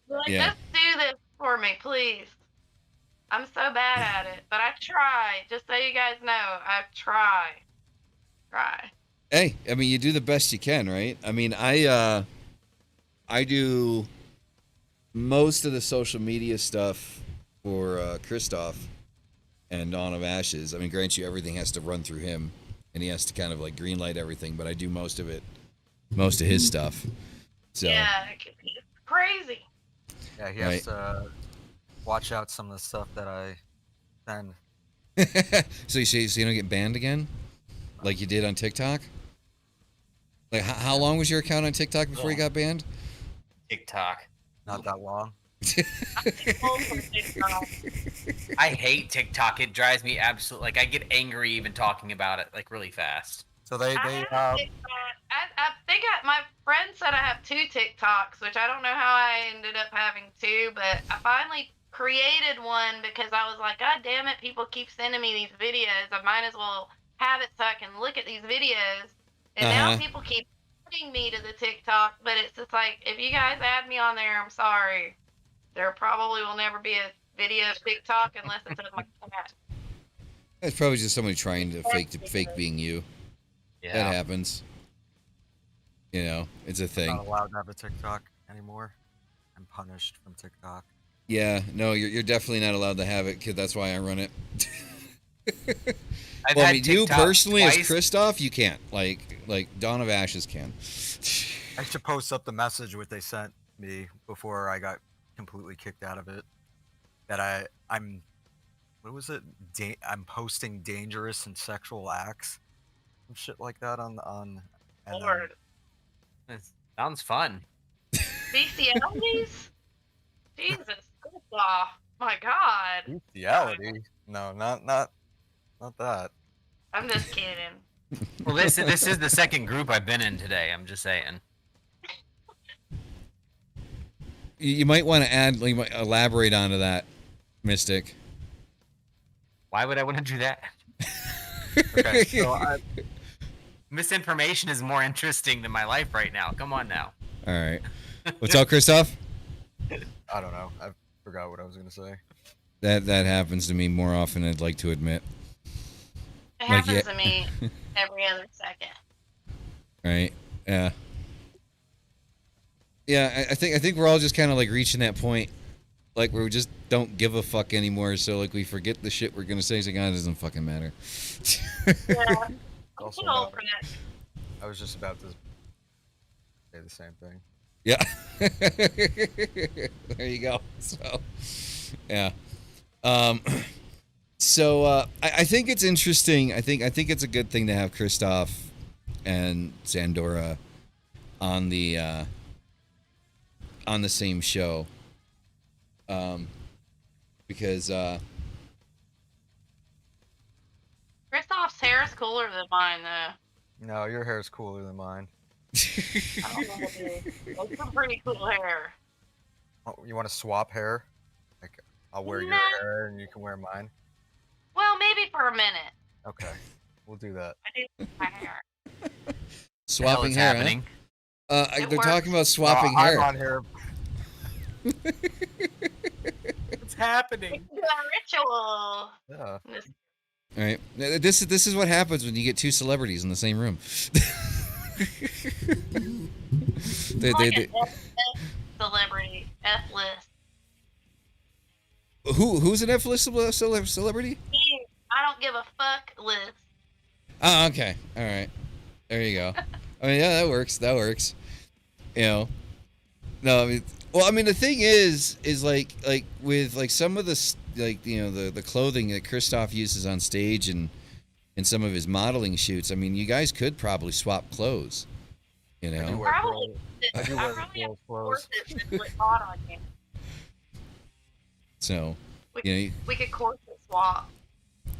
Like, Yeah. just do this for me, please. I'm so bad at it, but I try. Just so you guys know, I try. Hey, I mean, you do the best you can, right? I mean, I do most of the social media stuff for Kristoff and Dawn of Ashes. I mean, grant you, everything has to run through him, and he has to kind of like greenlight everything, but I do most of his stuff. So Yeah, it's crazy. Yeah, he has to watch out some of the stuff that I send. so you don't get banned again, like you did on TikTok? Like, how long was your account on TikTok before you got banned? TikTok. Not that long. I'm too old for TikTok. I hate TikTok. It drives me absolutely, like, I get angry even talking about it, like, really fast. So they I have TikTok. I think my friend said I have 2 TikToks, which I don't know how I ended up having 2, but I finally created one because I was like, God damn it, people keep sending me these videos. I might as well have it so I can look at these videos. And now people keep putting me to the TikTok, but it's just like, if you guys add me on there, I'm sorry. There probably will never be a video of TikTok unless it's of my cat. It's probably just somebody trying to fake being you. Yeah. That happens. You know, it's a I'm thing. not allowed to have a TikTok anymore. I'm punished from TikTok. Yeah, no, you're definitely not allowed to have it, kid. That's why I run it. I've Well, I had mean, you TikTok personally, twice. as Kristoff, you can't. Like Dawn of Ashes can. I should post up the message what they sent me before I got completely kicked out of it. That I'm what was it? I'm posting dangerous and sexual acts, and shit like that on. And then- Lord. It sounds fun. Bestialities? Jesus. Oh, my God. Bestiality? No, not that. I'm just kidding. Well, this is the second group I've been in today. I'm just saying. You might want to add, like, elaborate onto that, Mystic. Why would I want to do that? Okay, so Misinformation is more interesting than my life right now. Come on now. All right. What's up, Kristoff? I don't know. I forgot what I was gonna say. That happens to me more often than I'd like to admit. It Like, happens yeah. to me every other second. Right? Yeah. Yeah, I think we're all just kind of like reaching that point, like where we just don't give a fuck anymore. So like we forget the shit we're gonna say. So God, it doesn't fucking matter. Yeah. I'm Also too old about- for that. I was just about to say the same thing. Yeah. There you go. So, yeah. So I think it's interesting. I think it's a good thing to have Kristoff and Szandora on the same show. Because Kristoff's hair is cooler than mine, though. No, your hair's cooler than mine. I don't know what it is. It's some pretty cool hair. You want to swap hair? Like, I'll wear your Nah. hair and you can wear mine. Well, maybe for a minute. Okay, we'll do that. I do my hair. Swapping hair, happening. huh? It They're works. talking about swapping I'm hair. on here. What's happening? It's a ritual. Yeah. All right. This is what happens when you get two celebrities in the same room. they, Like they, an F celebrity, F list. who's an F-list celebrity? I don't give a fuck list. Oh, okay. All right. There you go. I mean, yeah, that works. That works. You know. No, I mean, well, I mean, the thing is like with like some of the like the clothing that Kristoff uses on stage and in some of his modeling shoots. I mean, you guys could probably swap clothes. You I do know. wear Probably. I do I wear probably have girls' corsets clothes. that look hot on you. So. We, You know, we could corset swap.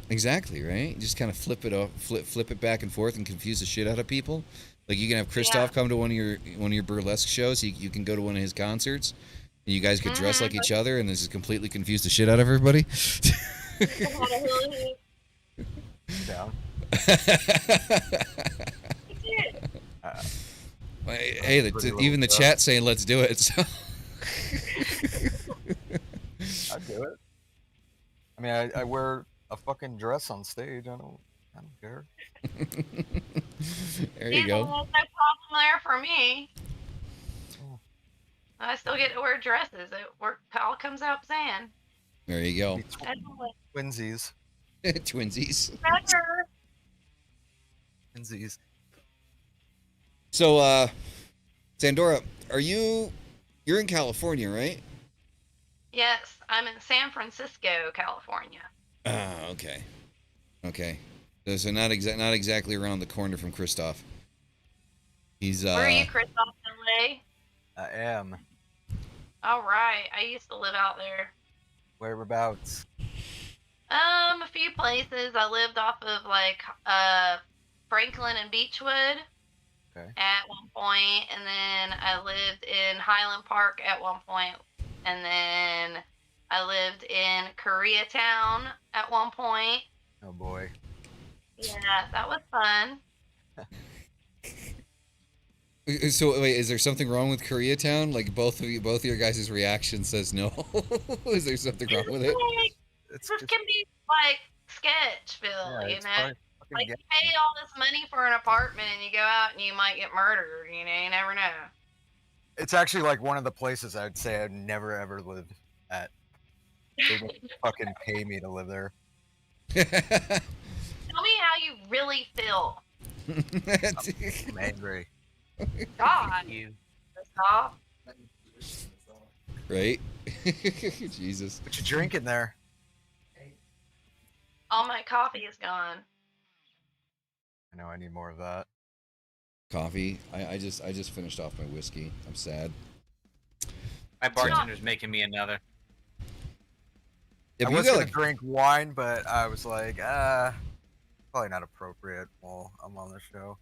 exactly, right? Just kind of flip it back and forth and confuse the shit out of people. Like you can have Kristoff come to one of your burlesque shows. You can go to one of his concerts, and you guys could dress like each other, and this is completely confuse the shit out of everybody. Down. Hey, Pretty even the little chat saying let's do it. So. I'd do it. I mean, I wear a fucking dress on stage. I don't care. There you go. There's no problem there for me. Oh. I still get to wear dresses. It all comes out saying. There you go. Be Twinsies. Twinsies. Better. Twinsies. So, Szandora, you're in California, right? Yes, I'm in San Francisco, California. Ah, okay. Okay. So not exactly around the corner from Kristoff. He's Where are you, Kristoff, LA? I am. All right, I used to live out there. Whereabouts? A few places. I lived off of like Franklin and Beechwood Okay. at one point, and then I lived in Highland Park at one point, and then I lived in Koreatown at one point. Oh boy. Yeah, that was fun. So wait, is there something wrong with Koreatown? Like both of your guys' reaction says no. Is there something wrong with it? It's This can be like Sketchville, yeah, you it's know? probably fucking Like you ghetto. pay all this money for an apartment and you go out and you might get murdered, you know, you never know. It's actually like one of the places I'd say I'd never ever lived at. They would fucking pay me to live there. Tell me how you really feel. I'm angry. God. You. Stop. Right? Jesus. What you drinking there? All my coffee is gone. I know I need more of that. Coffee. I just finished off my whiskey. I'm sad. My bartender's making me another. If I you was got gonna like, drink wine, but I was like, probably not appropriate while I'm on the show.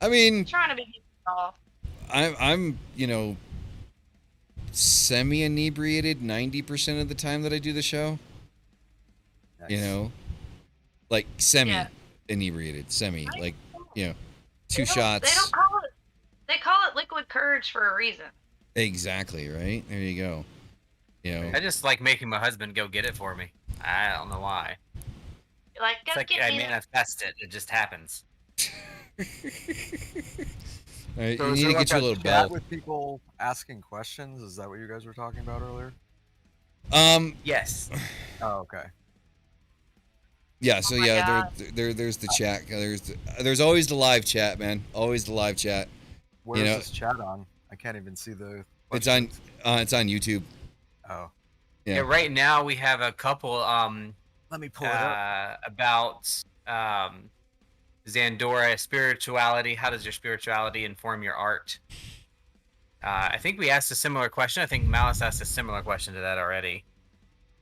I mean, I'm trying to be off. I'm semi inebriated 90% of the time that I do the show. Nice. You know, like semi Yeah. inebriated, semi, like, you know, They two don't- shots. They don't call it. They call it liquid courage for a reason. Exactly, right? There you go. You know, I just like making my husband go get it for me. I don't know why. You're like, It's go like get I me. manifest it. It just happens. all right, So you is need there to like get you a a little chat bell. with people asking questions? Is that what you guys were talking about earlier? Yes. Oh, okay. Yeah, so Oh my yeah, God. there's the chat. There's always the live chat, man. Always the live chat. Where's know- this chat on? I can't even see the. It's on questions. it's on YouTube. Oh, Yeah. Yeah. Right now we have a couple let me pull it up. about Szandora spirituality. How does your spirituality inform your art? I think we asked a similar question. I think Malice asked a similar question to that already.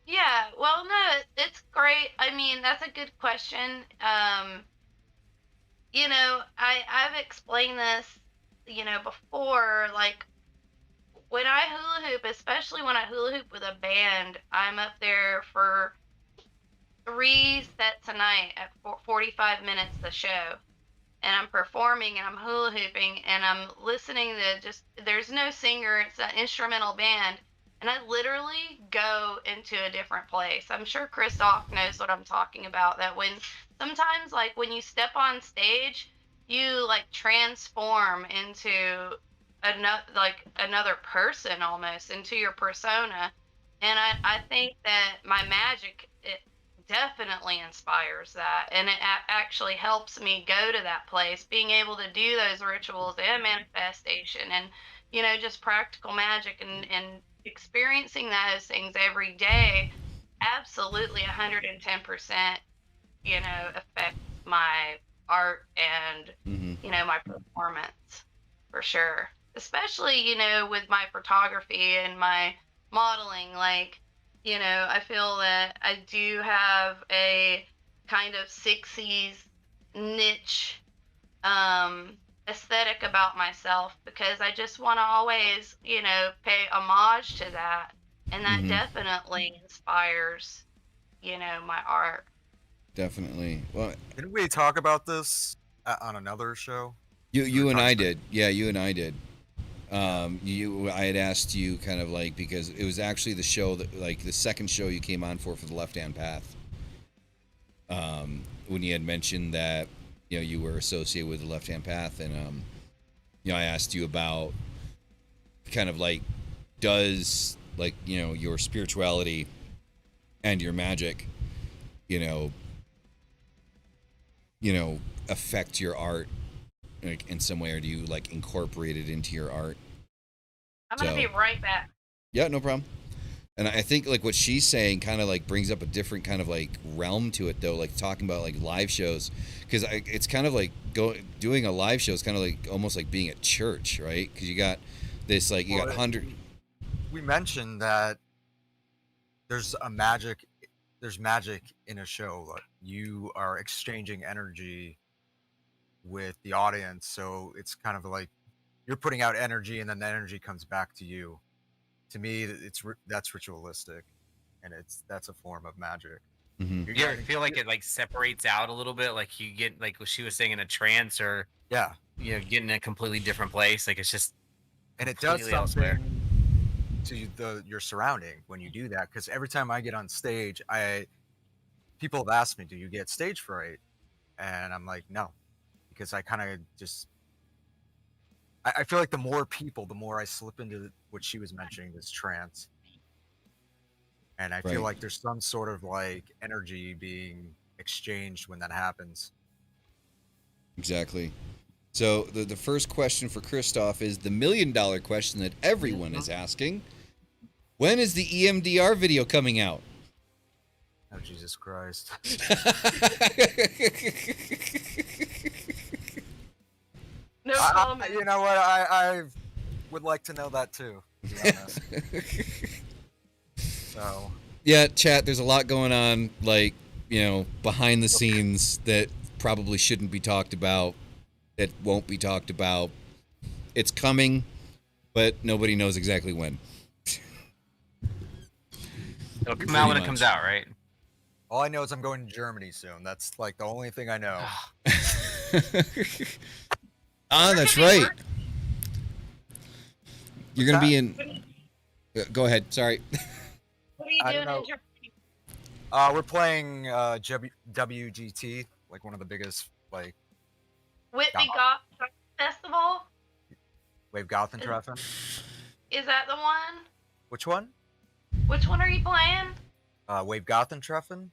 Yeah, well, no, it's great. I mean, that's a good question. You know, I've explained this, you know, before. Like, when I hula hoop, especially when I hula hoop with a band, I'm up there for 3 sets a night at 45 minutes the show. And I'm performing and I'm hula hooping and I'm listening to just, there's no singer, it's an instrumental band. And I literally go into a different place. I'm sure Kristoff knows what I'm talking about. That when sometimes, like, when you step on stage, you like transform into another person almost, into your persona. And I think that my magic, it definitely inspires that, and it actually helps me go to that place, being able to do those rituals and manifestation and just practical magic and experiencing those things every day. Absolutely 110% affects my art and Mm-hmm. my performance, for sure, especially with my photography and my modeling. Like, I feel that I do have a kind of 60s niche aesthetic about myself, because I just want to always pay homage to that, and that Mm-hmm. definitely inspires my art. Definitely. Well, Didn't we talk about this on another show? you were and talking I about- did. Yeah, you and I did. I had asked you kind of like, because it was actually the show that, like, the second show you came on for the Left Hand Path. When you had mentioned that you were associated with the Left Hand Path, and I asked you about kind of like, does, like, your spirituality and your magic affect your art, like, in some way, or do you like incorporate it into your art? I'm gonna be right back. Yeah, no problem. And I think like what she's saying kind of like brings up a different kind of like realm to it, though, like talking about like live shows, because it's kind of like doing a live show is kind of like almost like being at church, right? Because you got this, like, you got 100. We mentioned that there's magic in a show. Like, you are exchanging energy with the audience, so it's kind of like you're putting out energy and then the energy comes back to you. To me, that's ritualistic, and that's a form of magic. Mm-hmm. You ever feel like it like separates out a little bit, like you get, like what she was saying, in a trance, or Yeah, get in a completely different place, like it's just and it does completely elsewhere. something to your surrounding when you do that. Because every time I get on stage, people have asked me, "Do you get stage fright?" And I'm like, no, because I kind of just I feel like the more people, the more I slip into what she was mentioning, this trance. And I feel Right. like there's some sort of like energy being exchanged when that happens. Exactly. So the first question for Kristoff is the $1 million question that everyone is asking: when is the EMDR video coming out? Oh, Jesus Christ. No comment. You know what? I would like to know that too, to be honest. So, Yeah, chat, there's a lot going on, like, behind the scenes that probably shouldn't be talked about, that won't be talked about. It's coming, but nobody knows exactly when. It'll come out when it comes out, right? all I know is I'm going to Germany soon. That's like the only thing I know. That's right. You're going to be in... Go ahead. Sorry. What are you I doing don't in know. Germany? We're playing WGT, like one of the biggest, like, Whitby Goth Festival? Wave Gothentreffen. Is that the one? Which one? Which one are you playing? Wave Gothentreffen.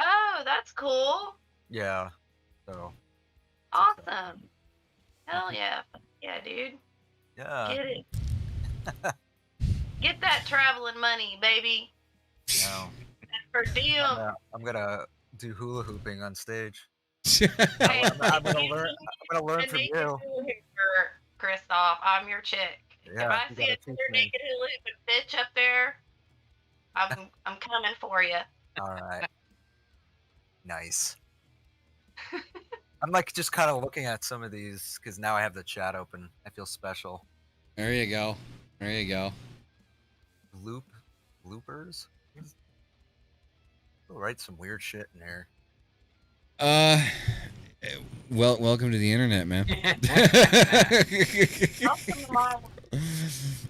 Oh, that's cool. Yeah. So. Awesome. Hell yeah. Yeah, dude. Yeah. Get it. Get that traveling money, baby. No. For deal. I'm gonna do hula hooping on stage. Hey, I'm gonna learn. I'm gonna learn a from naked you. hula hooper, Kristoff. I'm your chick. Yeah, if I you see gotta a teach other me. naked hula hooping bitch up there, I'm coming for you. All right. Nice. I'm like just kind of looking at some of these because now I have the chat open. I feel special. There you go. There you go. Bloopers. We'll write some weird shit in there. Well, welcome to the internet, man.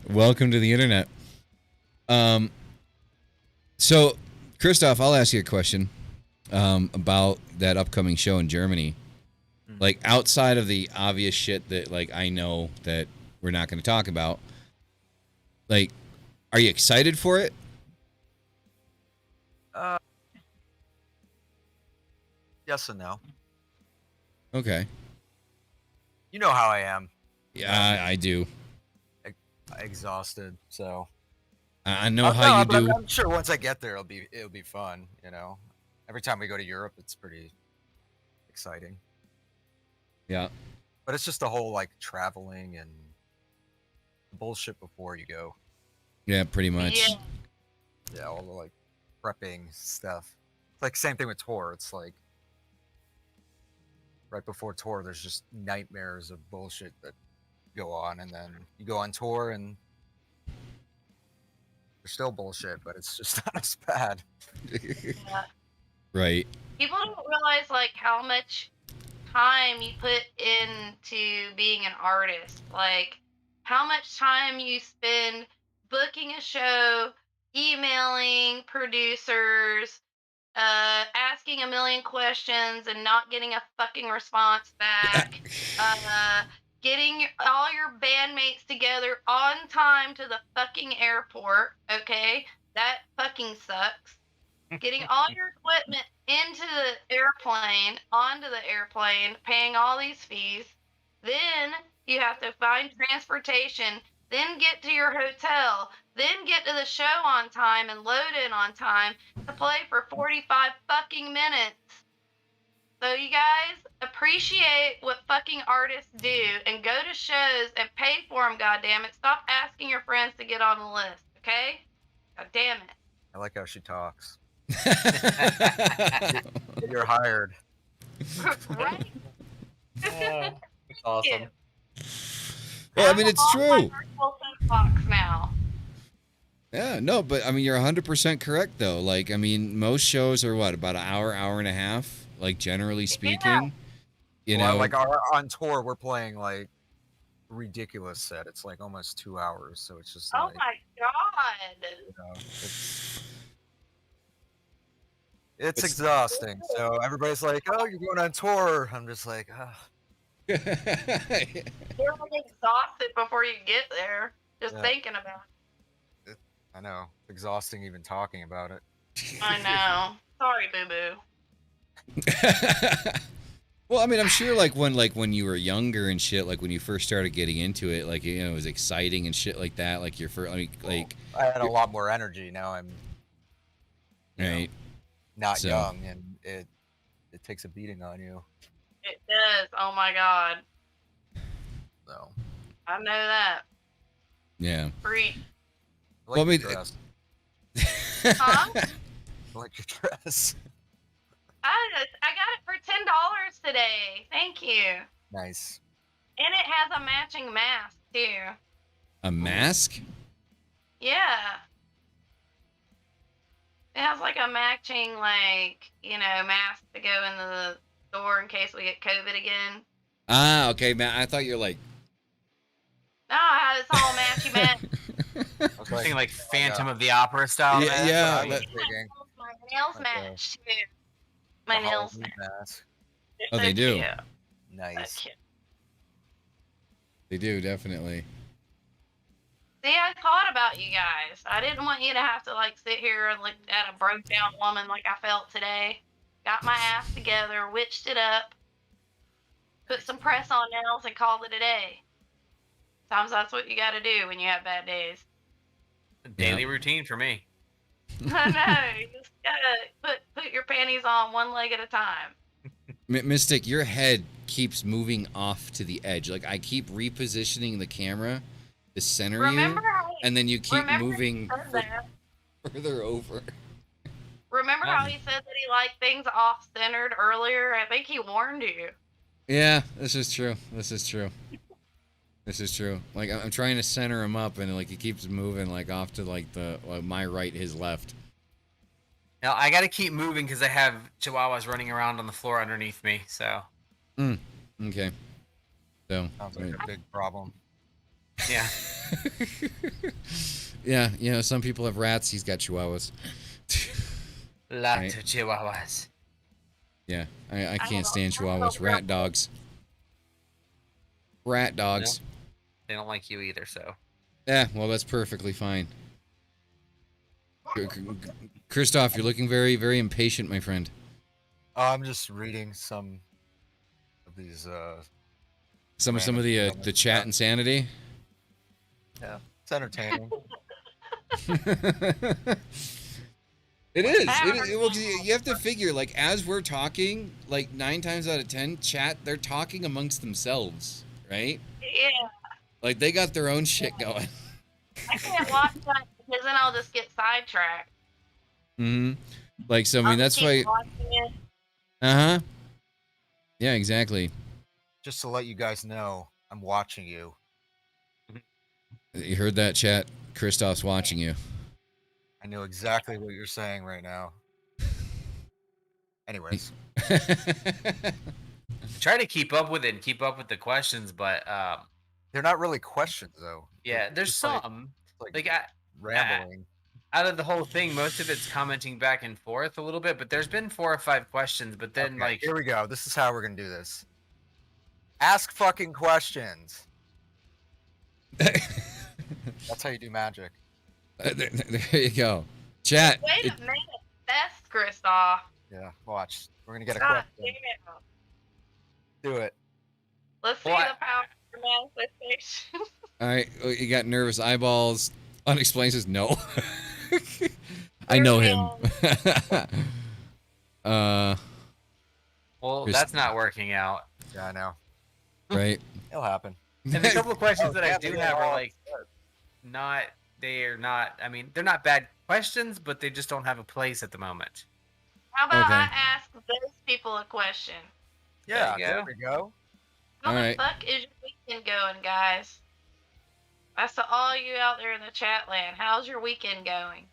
Welcome to the internet. So, Kristoff, I'll ask you a question about that upcoming show in Germany. Like, outside of the obvious shit that, like, I know that we're not going to talk about, like, are you excited for it? Yes and no. Okay. You know how I am. Yeah, I do. Exhausted, so. I know how you do. I'm sure once I get there, it'll be fun. You know, every time we go to Europe, it's pretty exciting. Yeah. But it's just the whole like traveling and bullshit before you go. Yeah, pretty much. Yeah, all the like prepping stuff. It's like same thing with tour. It's like right before tour, there's just nightmares of bullshit that go on, and then you go on tour and there's still bullshit, but it's just not as bad. Yeah. Right. People don't realize like how much time you put into being an artist. Like how much time you spend booking a show, emailing producers, asking a million questions and not getting a fucking response back, getting all your bandmates together on time to the fucking airport, okay? That fucking sucks. Getting all your equipment into the airplane, onto the airplane, paying all these fees. Then you have to find transportation, then get to your hotel, then get to the show on time and load in on time to play for 45 fucking minutes. So you guys appreciate what fucking artists do and go to shows and pay for them, goddammit. Stop asking your friends to get on the list, okay? God damn it. I like how she talks. You're hired. Right? It's awesome. Well, I mean, it's true. Now. Yeah, no, but I mean, you're 100% correct, though. Like, I mean, most shows are what, about an hour, hour and a half, like, generally speaking. Yeah. You Well, know, like on tour, we're playing like ridiculous set. It's like almost 2 hours, so it's just Oh like, my god. you know, it's exhausting. So everybody's like, "Oh, you're going on tour." I'm just like, "Oh, You're like exhausted before you get there, just Yeah. thinking about it. I know, exhausting even talking about it." I know. Sorry, boo boo. Well, I mean, I'm sure, like when you were younger and shit, like when you first started getting into it, like, you know, it was exciting and shit like that. Like your first, like I had a lot more energy. Now I'm right. not So- young, and it takes a beating on you. It does. Oh my god. So I know that. Yeah. Preach. I like Well, I mean, your dress. Huh? I like your dress. I got it for $10 today. Thank you. Nice. And it has a matching mask too. A mask? Yeah. It has like a matching, like, you know, mask to go into the store in case we get COVID again. Ah, okay, man. I thought you were like. No, it's all matchy match. I was Something like Phantom of the Opera style. Yeah, man. yeah. I was thinking. My nails Like match too. My the nails Halloween match. mask. They're Oh, so they do? cute. Nice. So cute. They do, definitely. See, I thought about you guys. I didn't want you to have to like sit here and look at a broke down woman like I felt today. Got my ass together, witched it up, put some press on nails, and called it a day. Sometimes that's what you got to do when you have bad days. Daily routine for me. I know. You just gotta put your panties on one leg at a time. Mystic, your head keeps moving off to the edge. Like, I keep repositioning the camera to center Remember you, how he, and then you keep remember moving he said that? further over. Remember how he said that he liked things off-centered earlier? I think he warned you. Yeah, this is true. This is true. This is true. Like I'm trying to center him up, and like he keeps moving like off to like the my right, his left. Now I got to keep moving because I have chihuahuas running around on the floor underneath me. So. Okay. So. Sounds like a big problem. Yeah. Yeah, you know, some people have rats. He's got chihuahuas. Lots of chihuahuas. Yeah, I can't stand chihuahuas. Rat dogs. Rat dogs. No, they don't like you either, so. Yeah, well, that's perfectly fine. Kristoff, you're looking very, very impatient, my friend. I'm just reading some of these. Some of the chat insanity. Yeah, it's entertaining. It is. Well, 'cause you have to figure, like, as we're talking, like 9 times out of 10, chat, they're talking amongst themselves, right? Yeah. Like they got their own shit going. I can't watch that because then I'll just get sidetracked. Like, so I mean, I'll that's keep why. watching it. Yeah, exactly. Just to let you guys know, I'm watching you. You heard that, chat? Kristoff's watching you. I know exactly what you're saying right now. Anyways, Try to keep up with it and keep up with the questions, but they're not really questions though. yeah, there's Just some like rambling. out of the whole thing, most of it's commenting back and forth a little bit, but there's been 4 or 5 questions, but then Okay, like here we go. This is how we're gonna do this. Ask fucking questions. That's how you do magic. there you go. Chat. Wait a minute. That's Kristoff. Yeah, watch. We're gonna get a God question. damn. Do it. Let's see What? the power of manifestation. All right, you got nervous eyeballs. Unexplained says no. I know him. well, that's not working out. Yeah, I know. Right. It'll happen. And the couple of questions that I yeah, do they have are are. like they're not, I mean, they're not bad questions, but they just don't have a place at the moment. How about Okay. I ask those people a question? Yeah, There you there go. we go. How the Alright. fuck is your weekend going, guys? That's to all you out there in the chat land. How's your weekend going?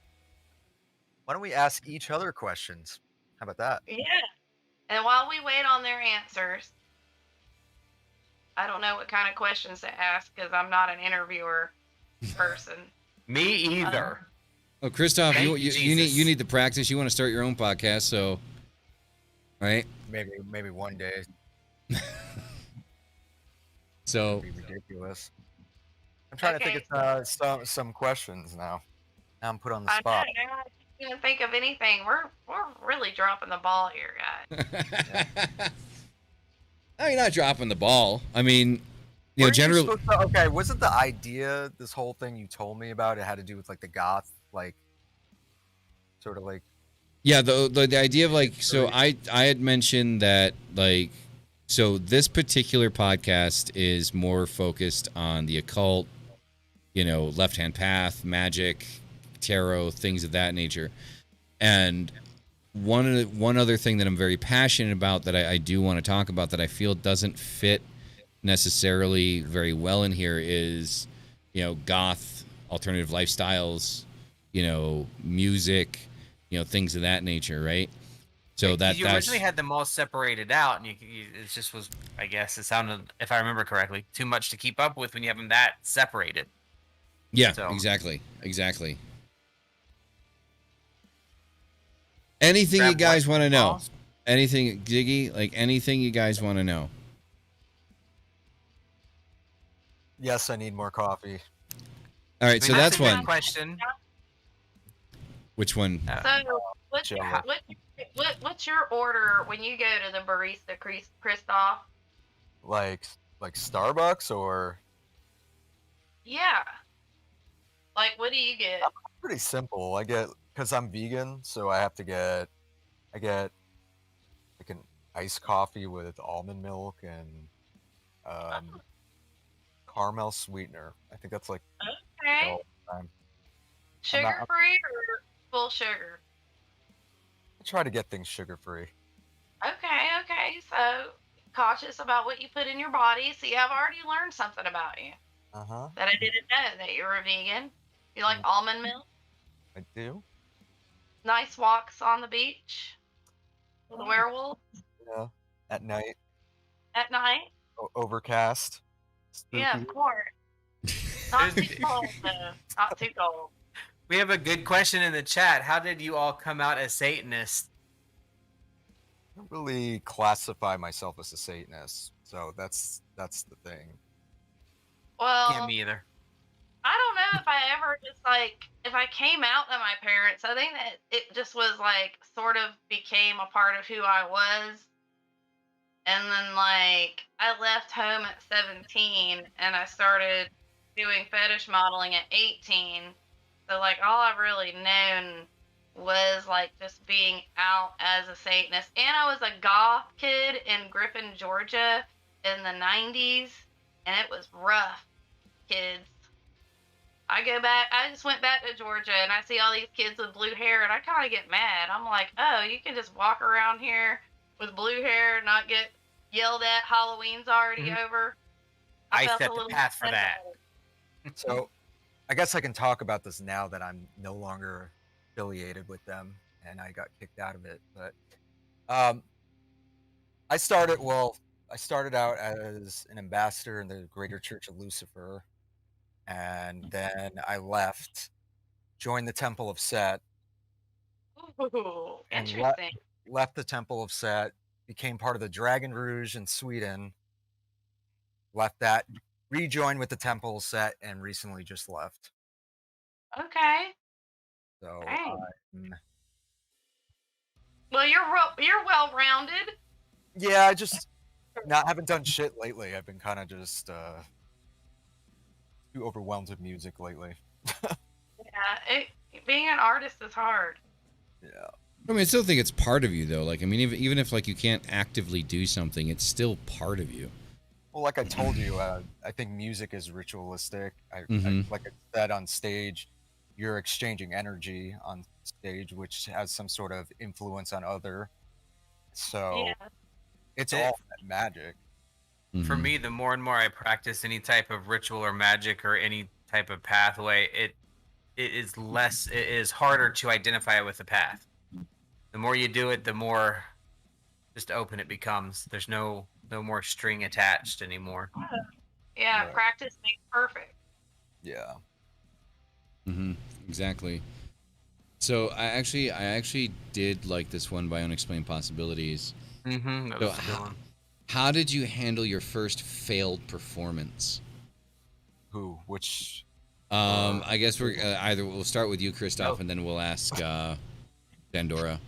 Why don't we ask each other questions? How about that? Yeah. And while we wait on their answers, I don't know what kind of questions to ask because I'm not an interviewer person. Me either. Oh, Kristoff, Thank you Jesus. need to practice. You want to start your own podcast, so right? Maybe one day. So It'd be ridiculous. I'm trying to think of some questions now. Now I'm put on the I know. spot. Now I can't even think of anything. We're really dropping the ball here, guys. no, you're not dropping the ball. I mean, you know, Weren't generally, supposed to- okay, wasn't the idea this whole thing you told me about it had to do with like the goth, like sort of like yeah. The idea of like, so I had mentioned that like, so this particular podcast is more focused on the occult, you know, left hand path, magic, tarot, things of that nature, and one other thing that I'm very passionate about that I do want to talk about that I feel doesn't fit necessarily very well in here is, you know, goth, alternative lifestyles, you know, music, you know, things of that nature, right? So Like, you that's originally had them all separated out, and it just was, I guess, it sounded, if I remember correctly, too much to keep up with when you have them that separated. yeah, So- exactly. Anything you Grab guys one want to know? balls. Anything, Diggy? Like anything you guys want to know? yes, I need more coffee. All right, I so mean, that's a good one. question. Which one? So, Jell-O. what's your order when you go to the barista, Kristoff? Like Starbucks or Yeah. Like, what do you get? pretty simple. I get because I'm vegan, so I get like an iced coffee with almond milk and caramel sweetener. I think that's like Okay. all the time. Sugar free or full sugar? I try to get things sugar free. Okay. So, cautious about what you put in your body. See, I've already learned something about you Uh-huh. that I didn't know, that you're a vegan. You like almond milk? I do. Nice walks on the beach with a werewolf Yeah. At night, at night? overcast. Yeah, Spooky. of course. Not too cold, though. Not too cold. We have a good question in the chat. How did you all come out as Satanists? I don't really classify myself as a Satanist, so that's the thing. Well, Can't me either. I don't know if I ever just like, if I came out to my parents. I think that it just was like sort of became a part of who I was. And then like I left home at 17 and I started doing fetish modeling at 18. So like all I've really known was like just being out as a Satanist. And I was a goth kid in Griffin, Georgia in the 90s, and it was rough, kids. I just went back to Georgia and I see all these kids with blue hair and I kind of get mad. I'm like, oh, you can just walk around here with blue hair and not get yelled at. Halloween's already over. I felt set a the little path for upset that. about it. So, I guess I can talk about this now that I'm no longer affiliated with them and I got kicked out of it. But I started out as an ambassador in the Greater Church of Lucifer, and then I left, joined the Temple of Set, Ooh, and interesting. left the Temple of Set, became part of the Dragon Rouge in Sweden, left that, rejoined with the Temple of Set, and recently just left. Okay. So Dang. Well, you're well rounded. yeah, I just haven't done shit lately. I've been kind of just too overwhelmed with music lately. Yeah, being an artist is hard. Yeah. I mean, I still think it's part of you, though. Like, I mean, even if like you can't actively do something, it's still part of you. Well, like I told you, I think music is ritualistic. Mhm. Like I said on stage, you're exchanging energy on stage, which has some sort of influence on other. So Yeah. it's all magic. For Mhm. me, the more and more I practice any type of ritual or magic or any type of pathway, it is harder to identify with the path. The more you do it, the more just open it becomes. There's no more string attached anymore. Yeah, Right. practice makes perfect. Yeah. Mm-hmm. Exactly. So I actually did like this one by Unexplained Possibilities. Mm-hmm. That So was a good one. how did you handle your first failed performance? Who? Which? I guess either we'll start with you, Kristoff, Oh. and then we'll ask Szandora.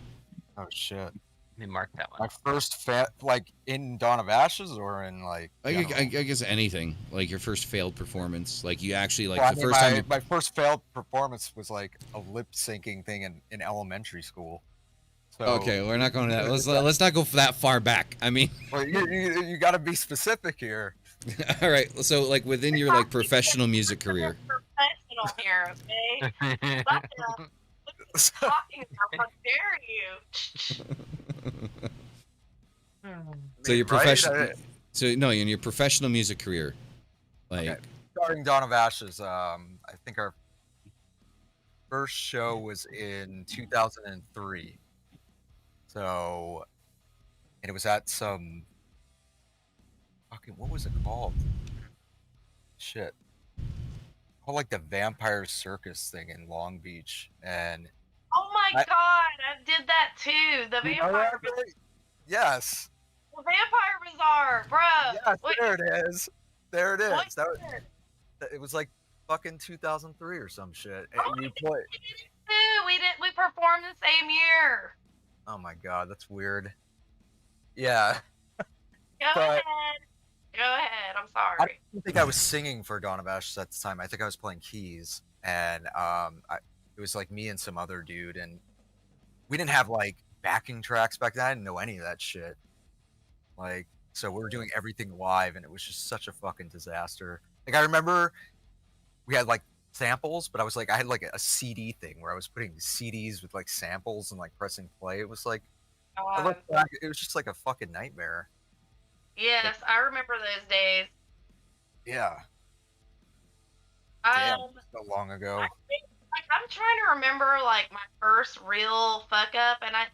Oh shit! Let me mark that one. My first like in Dawn of Ashes or in like. I general? guess anything, like your first failed performance, like you actually like Well, I the mean, first time. my first failed performance was like a lip syncing thing in elementary school. So, Okay, we're not going to that. Let's not go that far back. I mean, well, you got to be specific here. all right. So like within your like professional music career. Professional here, okay? Talking about, how dare you? So your Right? professional. So no, in your professional music career, like. Okay. Starting Dawn of Ashes, I think our first show was in 2003. So, and it was at some fucking, what was it called? Shit. Called like the Vampire Circus thing in Long Beach. And Oh my god, I did that too. The You know that, Vampire right? Yes. The Vampire Bazaar, bro. Yes, Wait, there it is. There it what is. That was, year? it was like fucking 2003 or some shit. Oh, And you play. we performed the same year. Oh my god, that's weird. Yeah. Go But- ahead. Go ahead. I'm I sorry. don't think I was singing for Dawn of Ashes at the time. I think I was playing keys, and it was like me and some other dude, and we didn't have like backing tracks back then. I didn't know any of that shit. Like, so we were doing everything live, and it was just such a fucking disaster. Like, I remember we had like samples, but I had like a CD thing where I was putting CDs with like samples and like pressing play. It was like, I God. look back, it was just like a fucking nightmare. Yes, I remember those days. Yeah. Damn, Um, so long ago. I think, like, I'm trying to remember like my first real fuck up, and I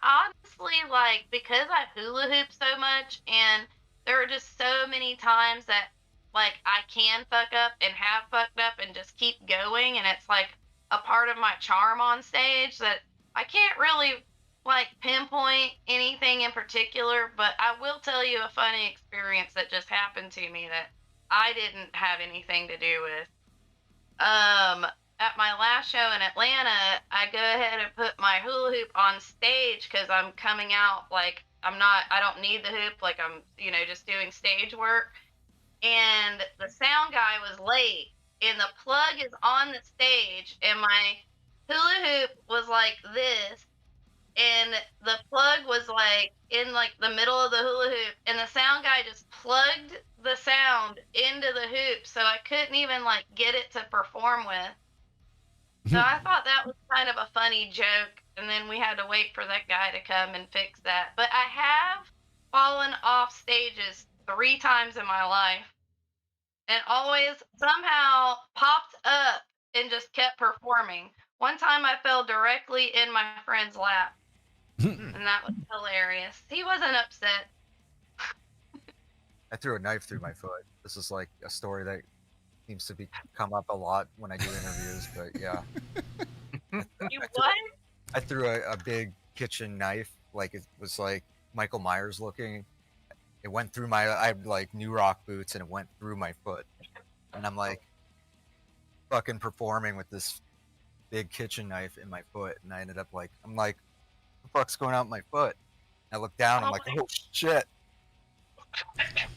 honestly like because I hula hoop so much, and there are just so many times that like I can fuck up and have fucked up and just keep going, and it's like a part of my charm on stage that I can't really like pinpoint anything in particular, but I will tell you a funny experience that just happened to me that I didn't have anything to do with. um, at my last show in Atlanta, I go ahead and put my hula hoop on stage because I'm coming out like I don't need the hoop, like I'm, just doing stage work. And the sound guy was late, and the plug is on the stage, and my hula hoop was like this, and the plug was like in like the middle of the hula hoop, and the sound guy just plugged the sound into the hoop, so I couldn't even like get it to perform with. So I thought that was kind of a funny joke, and then we had to wait for that guy to come and fix that. But I have fallen off stages 3 times in my life, and always somehow popped up and just kept performing. One time I fell directly in my friend's lap, and that was hilarious. He wasn't upset. I threw a knife through my foot. This is like a story that seems to come up a lot when I do interviews, but yeah. You what? I threw a big kitchen knife, like it was like Michael Myers looking. It went through I had like New Rock boots, and it went through my foot. And I'm like fucking performing with this big kitchen knife in my foot, and I ended up like, I'm like, what the fuck's going on with my foot? And I look down, I'm like, oh shit.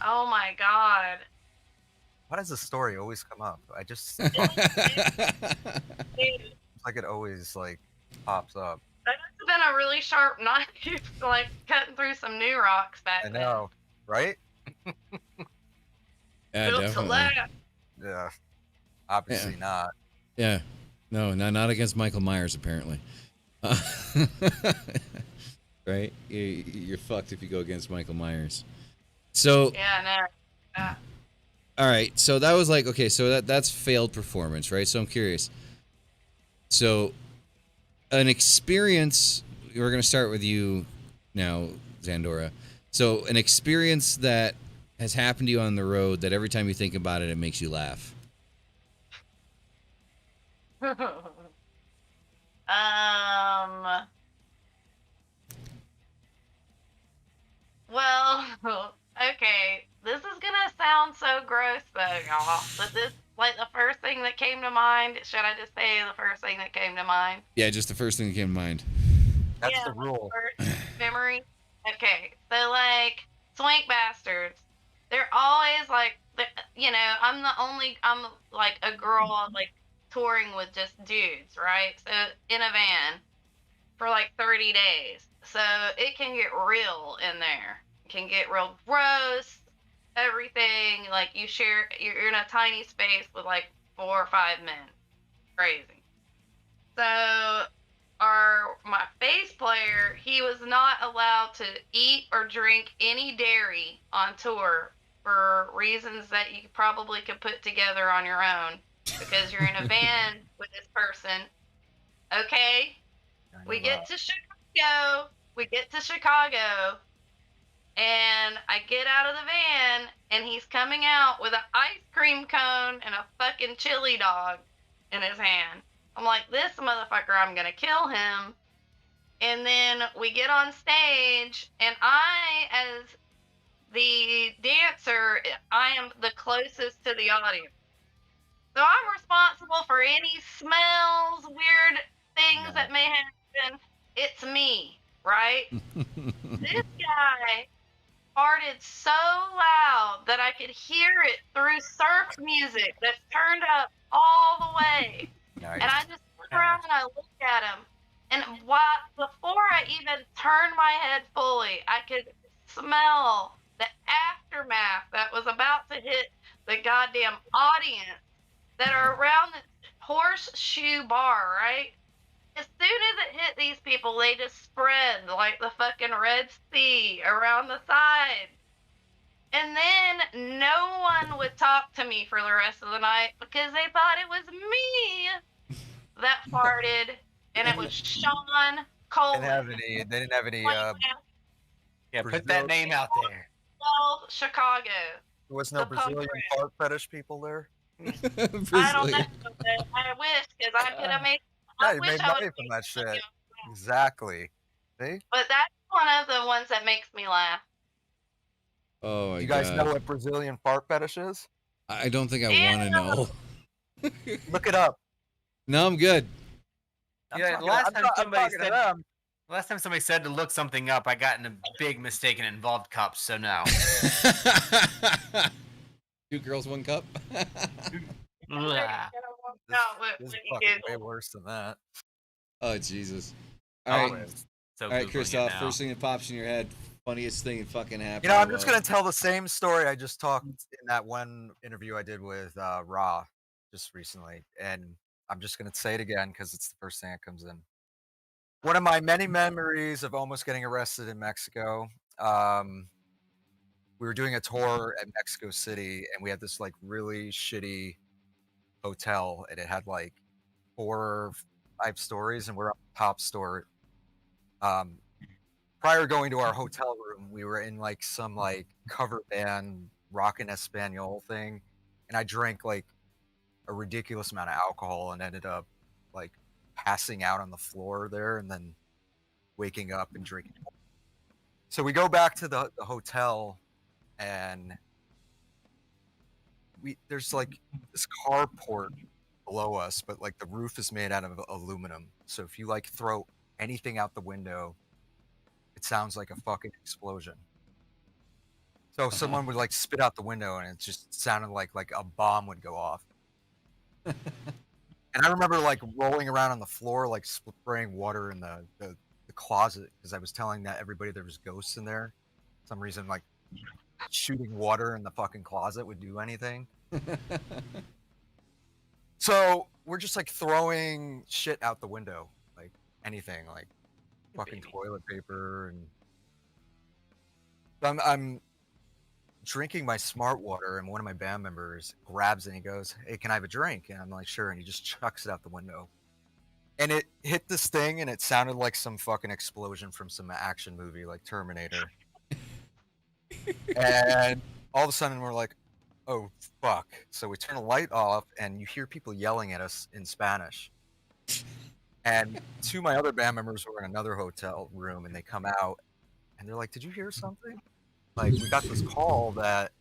Oh my god. Why does this story always come up? I just Dude, it's like it always like pops up. that must have been a really sharp knife, like cutting through some new rocks back I then. know, right? Yeah, Built to definitely. last. Yeah. Obviously not. Yeah. No, not against Michael Myers, apparently. Right? You're fucked if you go against Michael Myers. So, Yeah, no. all right. So that was like, okay, so that's failed performance, right? So I'm curious. So, an experience, we're going to start with you now, Szandora. So, an experience that has happened to you on the road that every time you think about it, it makes you laugh. Well, okay. This is gonna sound so gross though, y'all. But this, like, the first thing that came to mind. Should I just say the first thing that came to mind? Yeah, just the first thing that came to mind. That's Yeah, the rule. first memory. Okay, so like Swank Bastards, they're always like, I'm like a girl like touring with just dudes, right? So in a van for like 30 days. So it can get real in there. It can get real gross, everything. Like you're in a tiny space with like 4 or 5 men. Crazy. So my bass player, he was not allowed to eat or drink any dairy on tour for reasons that you probably could put together on your own because you're in a van with this person. Okay, we get to Chicago, and I get out of the van, and he's coming out with an ice cream cone and a fucking chili dog in his hand. I'm like, this motherfucker, I'm gonna kill him. And then we get on stage, and I, as the dancer, I am the closest to the audience. So I'm responsible for any smells, weird things that may happen. It's me, right? This guy farted so loud that I could hear it through surf music that's turned up all the way. Nice. And I just look around and I look at him. And before I even turned my head fully, I could smell the aftermath that was about to hit the goddamn audience that are around the horseshoe bar, right? As soon as it hit these people, they just spread like the fucking Red Sea around the side. And then no one would talk to me for the rest of the night because they thought it was me that farted, and it was Sean Coleman. They didn't have any. Yeah, put that name out there. Well, Chicago. There was no The punk Brazilian room. fart fetish people there. I don't know. Brazilian. But I wish, because I could have made. Yeah, I you wish made I money would from make that shit. money. Exactly. See? But that's one of the ones that makes me laugh. Oh my You guys God. know what Brazilian fart fetish is? I don't think I Ew. want to know. Look it up. No, I'm good. Yeah, last time somebody said to look something up, I got in a big mistake and it involved cups, so no. 2 girls, 1 cup. Blah. This is fucking way worse than that. Oh Jesus! All right, So all right, Googling it Kristoff. now. First thing that pops in your head, funniest thing that fucking happened. You know, I'm just gonna tell the same story I just talked in that one interview I did with Ra just recently, and I'm just gonna say it again because it's the first thing that comes in. One of my many memories of almost getting arrested in Mexico. We were doing a tour at Mexico City, and we had this like really shitty hotel, and it had like 4 or 5 stories, and we're on the top story. Prior to going to our hotel room, we were in like some like cover band rock and Espanol thing, and I drank like a ridiculous amount of alcohol and ended up like passing out on the floor there, and then waking up and drinking more. So we go back to the hotel, and there's like this carport below us, but like the roof is made out of aluminum. So if you like throw anything out the window, it sounds like a fucking explosion. So someone would like spit out the window, and it just sounded like a bomb would go off. And I remember like rolling around on the floor, like spraying water in the closet because I was telling that everybody there was ghosts in there. For some reason, like shooting water in the fucking closet would do anything. So we're just like throwing shit out the window, like anything, like fucking toilet paper, and I'm drinking my smart water, and one of my band members grabs it and he goes, "Hey, can I have a drink?" And I'm like, "Sure." And he just chucks it out the window, and it hit this thing, and it sounded like some fucking explosion from some action movie like Terminator. And all of a sudden we're like, "Oh fuck." So we turn the light off, and you hear people yelling at us in Spanish. And 2 of my other band members were in another hotel room, and they come out, and they're like, "Did you hear something? Like, we got this call that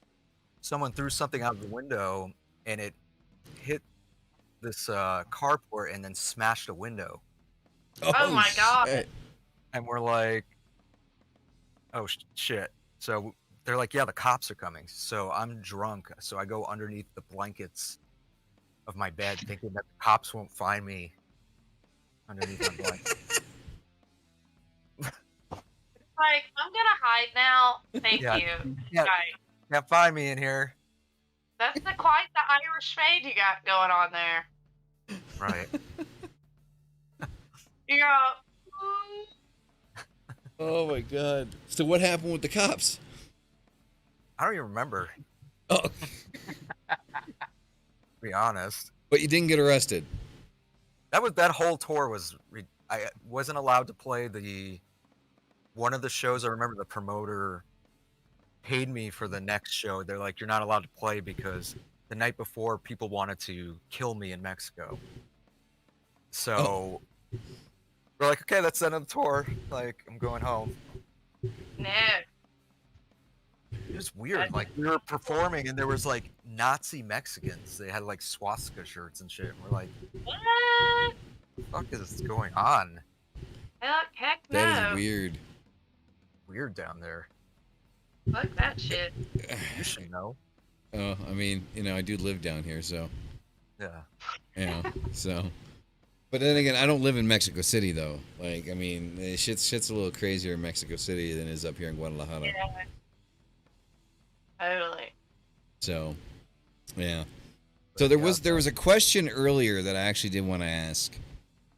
someone threw something out of the window, and it hit this carport and then smashed a window." Oh my God. shit. And we're like, "Oh shit." So they're like, "Yeah, the cops are coming." So I'm drunk, so I go underneath the blankets of my bed, thinking that the cops won't find me underneath my blanket. Like, I'm gonna hide now. Thank Yeah. you. Yeah. Right. Can't find me in here. That's quite the Irish fade you got going on there. Right. You go, Oh my God! So what happened with the cops? I don't even remember, Oh, to be honest. but you didn't get arrested. That whole tour was I wasn't allowed to play one of the shows. I remember the promoter paid me for the next show. They're like, "You're not allowed to play because the night before people wanted to kill me in Mexico." So we're like, "Okay, that's the end of the tour. Like, I'm going home." no. It was weird. Like, we were performing, and there was like Nazi Mexicans. They had like swastika shirts and shit. And we're like, What? "What the fuck is going on?" Heck no. That is weird. Weird down there. Fuck that shit. You should know. Oh, I mean, I do live down here, so Yeah. so. But then again, I don't live in Mexico City though. Like, I mean, shit's a little crazier in Mexico City than it is up here in Guadalajara. Yeah. Totally. So, yeah. So there was a question earlier that I actually did want to ask.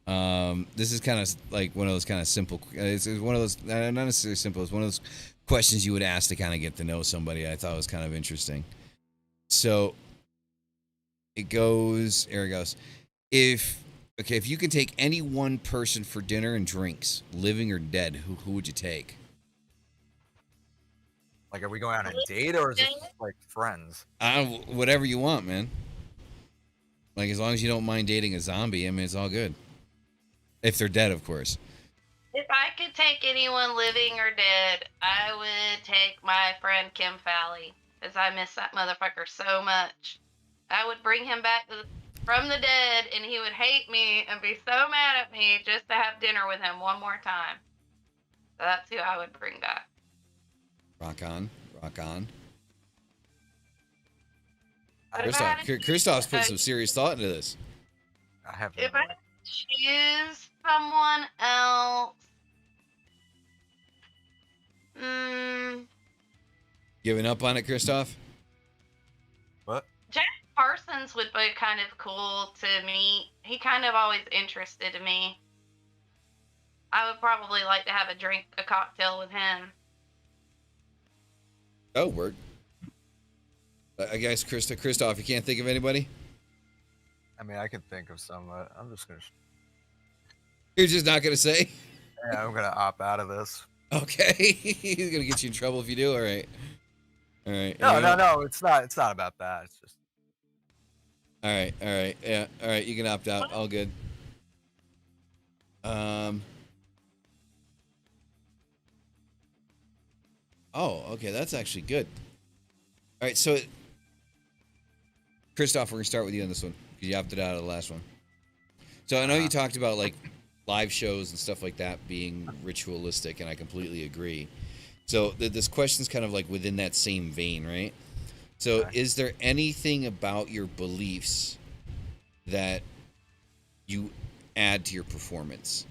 This is kind of like one of those kind of simple. It's one of those not necessarily simple. It's one of those questions you would ask to kind of get to know somebody. I thought was kind of interesting. So it goes. Here it goes. If you could take any one person for dinner and drinks, living or dead, who would you take? Like, are we going on a date or is it just like friends? Whatever you want, man. Like, as long as you don't mind dating a zombie, I mean, it's all good. If they're dead, of course. If I could take anyone living or dead, I would take my friend Kim Fowley, because I miss that motherfucker so much. I would bring him back from the dead, and he would hate me and be so mad at me just to have dinner with him one more time. So that's who I would bring back. Rock on, rock on. But if I had to Kristoff's put choose- some serious thought into this. I have no If I idea. had to choose someone else, Giving up on it, Kristoff? What? Jack Parsons would be kind of cool to meet. He kind of always interested me. I would probably like to have a cocktail with him. Oh, work. I guess Kristoff, you can't think of anybody? I mean, I can think of some, but I'm just gonna. You're just not going to say? Yeah, I'm gonna opt out of this. Okay. He's going to get you in trouble if you do. All right. All right. No. It's not about that. It's just. All right. Yeah. All right. You can opt out. All good. Oh, okay. That's actually good. All right. So, Kristoff, we're going to start with you on this one because you opted out of the last one. So, I know you talked about like live shows and stuff like that being ritualistic, and I completely agree. So, this question's kind of like within that same vein, right? So, is there anything about your beliefs that you add to your performance?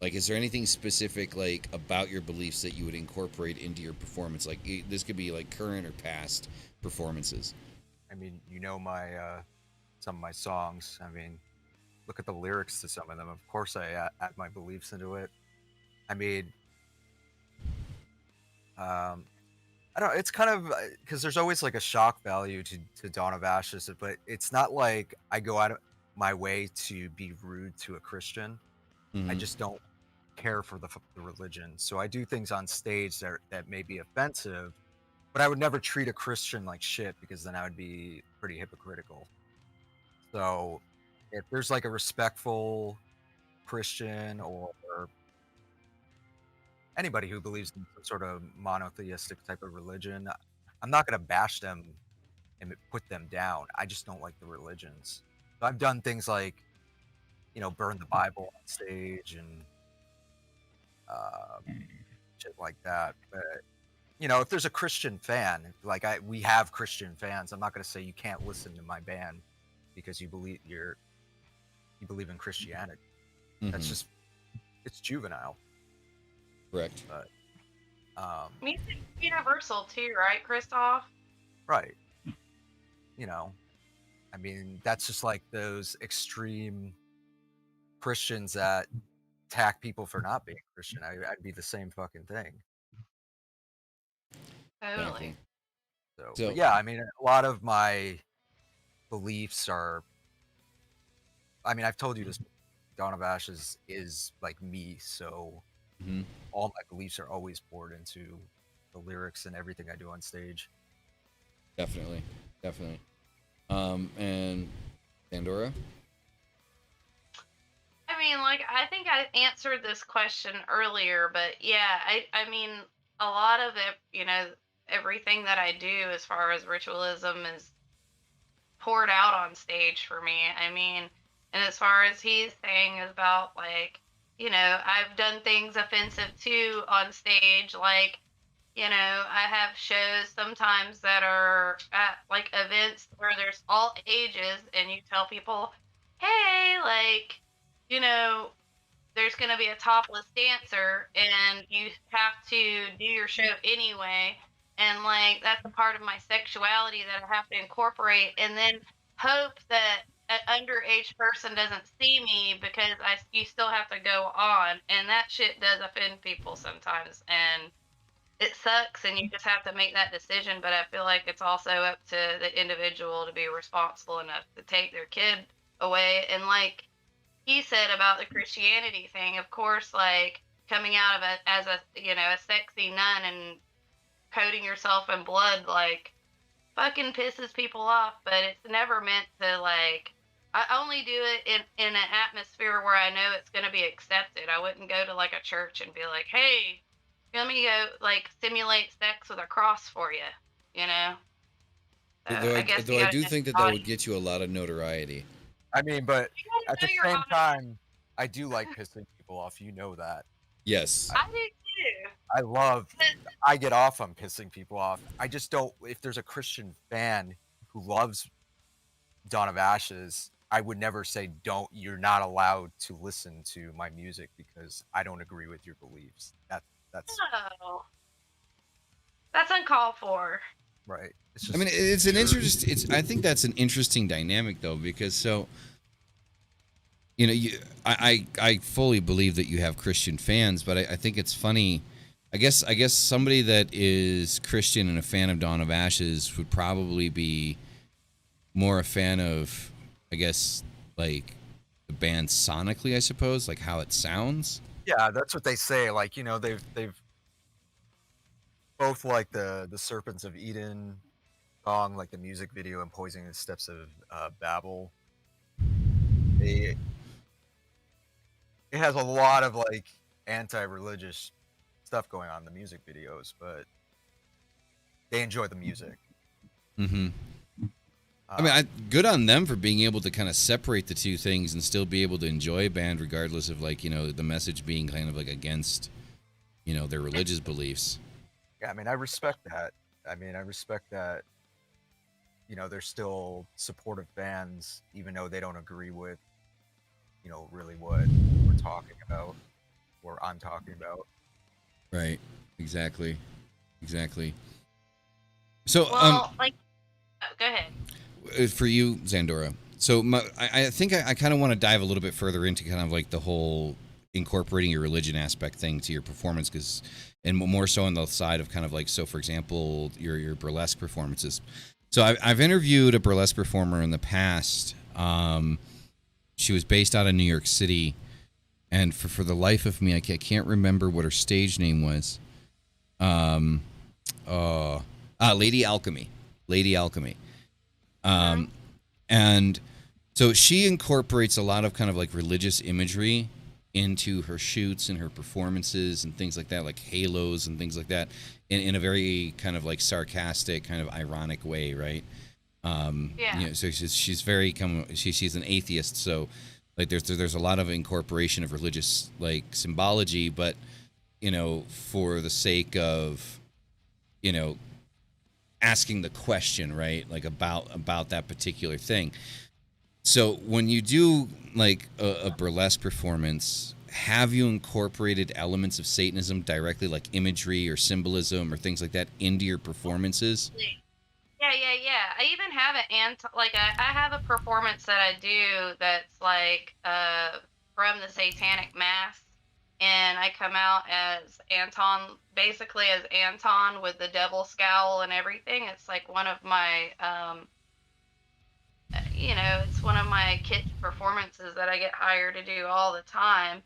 Like, is there anything specific, like, about your beliefs that you would incorporate into your performance? Like, this could be, like, current or past performances. I mean, my some of my songs. I mean, look at the lyrics to some of them. Of course, I add my beliefs into it. I mean, I don't know. It's kind of because there's always like a shock value to Dawn of Ashes, but it's not like I go out of my way to be rude to a Christian. I just don't care for the religion. So I do things on stage that may be offensive, but I would never treat a Christian like shit because then I would be pretty hypocritical. So if there's like a respectful Christian or anybody who believes in some sort of monotheistic type of religion, I'm not going to bash them and put them down. I just don't like the religions. So I've done things like, burn the Bible on stage and shit like that. But if there's a Christian fan, like we have Christian fans, I'm not going to say you can't listen to my band because you believe in Christianity. That's just, it's juvenile. Correct. But Music's universal too, right, Kristoff? right. I mean, that's just like those extreme Christians that attack people for not being Christian. I'd be the same fucking thing. Totally. So but yeah, I mean, a lot of my beliefs are. I mean, I've told you this. Dawn of Ashes is like me, so all my beliefs are always poured into the lyrics and everything I do on stage. Definitely. And Szandora? I mean, like, I think I answered this question earlier, but yeah, I mean, a lot of it, everything that I do as far as ritualism is poured out on stage for me. I mean, and as far as he's saying about, like, I've done things offensive too on stage, like, I have shows sometimes that are at, like, events where there's all ages, and you tell people, hey, like, there's going to be a topless dancer, and you have to do your show anyway, and, like, that's a part of my sexuality that I have to incorporate, and then hope that an underage person doesn't see me because you still have to go on, and that shit does offend people sometimes, and it sucks, and you just have to make that decision. But I feel like it's also up to the individual to be responsible enough to take their kid away. And like he said about the Christianity thing, of course, like coming out of it as a a sexy nun and coating yourself in blood, like fucking pisses people off. But it's never meant to like. I only do it in an atmosphere where I know it's going to be accepted. I wouldn't go to like a church and be like, hey, let me go like simulate sex with a cross for you, you know? I guess Though you I gotta do know think your that would audience. get you a lot of notoriety. I mean, but You gotta at the know your same audience. time, I do like pissing people off. You know that. Yes. I do too. I get off on pissing people off. I just don't. If there's a Christian fan who loves Dawn of Ashes, I would never say you're not allowed to listen to my music because I don't agree with your beliefs. That's No, that's uncalled for. right. It's I just mean, it's an true. interesting. I think that's an interesting dynamic, though, because I fully believe that you have Christian fans, but I think it's funny. I guess somebody that is Christian and a fan of Dawn of Ashes would probably be more a fan of, I guess, like the band sonically, I suppose, like how it sounds. Yeah, that's what they say. Like, they've both like the Serpents of Eden song, like the music video, and Poisoning the Steps of Babel. It has a lot of like anti-religious stuff going on in the music videos, but they enjoy the music. Mm-hmm. I mean, good on them for being able to kind of separate the two things and still be able to enjoy a band regardless of like, the message being kind of like against, their religious beliefs. Yeah, I mean, I respect that. They're still supportive bands, even though they don't agree with, really what we're talking about or I'm talking about. Right. Exactly. So, Well, go ahead. for you, Szandora. So I think I kind of want to dive a little bit further into kind of like the whole incorporating your religion aspect thing to your performance, and more so on the side of kind of like, so for example, your burlesque performances. So I've interviewed a burlesque performer in the past. She was based out of New York City, and for the life of me, I can't remember what her stage name was. Lady Alchemy. And so she incorporates a lot of kind of like religious imagery into her shoots and her performances and things like that, like halos and things like that, in a very kind of like sarcastic, kind of ironic way, right? Yeah. So she's very she's an atheist, so like there's a lot of incorporation of religious like symbology, but for the sake of asking the question, right, like about that particular thing. So when you do like a burlesque performance, have you incorporated elements of Satanism directly, like imagery or symbolism or things like that, into your performances? Yeah. I even have I have a performance that I do that's like from the Satanic Mass, and I come out as Anton, basically as Anton with the devil scowl and everything. It's like one of my it's one of my kit performances that I get hired to do all the time.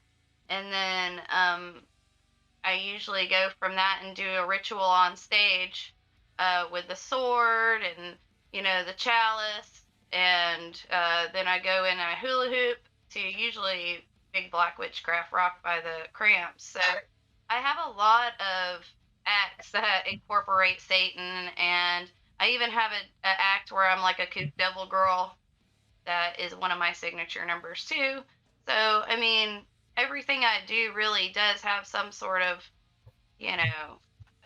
And then I usually go from that and do a ritual on stage with the sword and, the chalice. And then I go in a hula hoop to usually Big Black Witchcraft Rock by the Cramps. So I have a lot of acts that incorporate Satan, and I even have an act where I'm like a kook devil girl. That is one of my signature numbers too. So, I mean, everything I do really does have some sort of,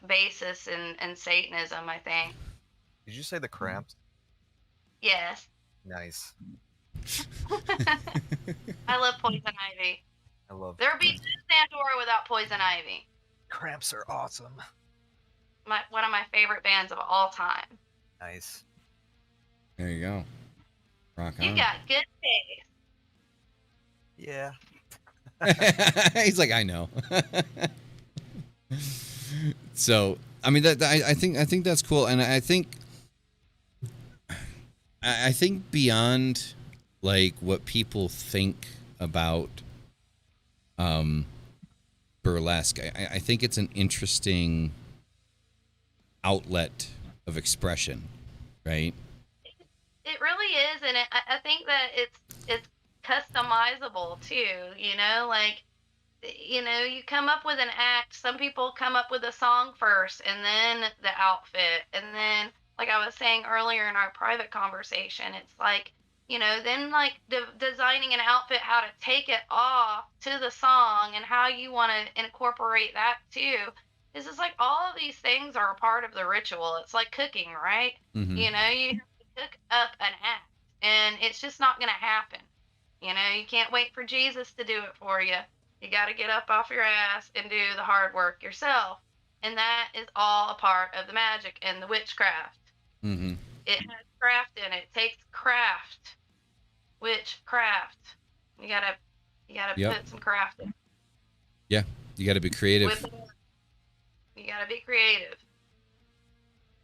basis in Satanism, I think. Did you say the Cramps? Yes. Nice. I love Poison Ivy. I love. There'd be no Szandora without Poison Ivy. Cramps are awesome. One of my favorite bands of all time. Nice. There you go. Rock You on. got good taste. Yeah. He's like, I know. So, I mean, I think that's cool, and I think beyond like what people think about burlesque, I think it's an interesting outlet of expression, right? It really is, and I think that it's customizable too. Like you come up with an act. Some people come up with a song first, and then the outfit, and then like I was saying earlier in our private conversation, it's like then like designing an outfit, how to take it off to the song, and how you want to incorporate that too. It's just like all of these things are a part of the ritual. It's like cooking, right? Mm-hmm. You have to cook up an act, and it's just not going to happen. You can't wait for Jesus to do it for you. You got to get up off your ass and do the hard work yourself. And that is all a part of the magic and the witchcraft. Mm-hmm. It has craft in it. It takes craft. Witchcraft. You gotta Yep. put some craft in. Yeah, you got to be creative. You gotta be creative.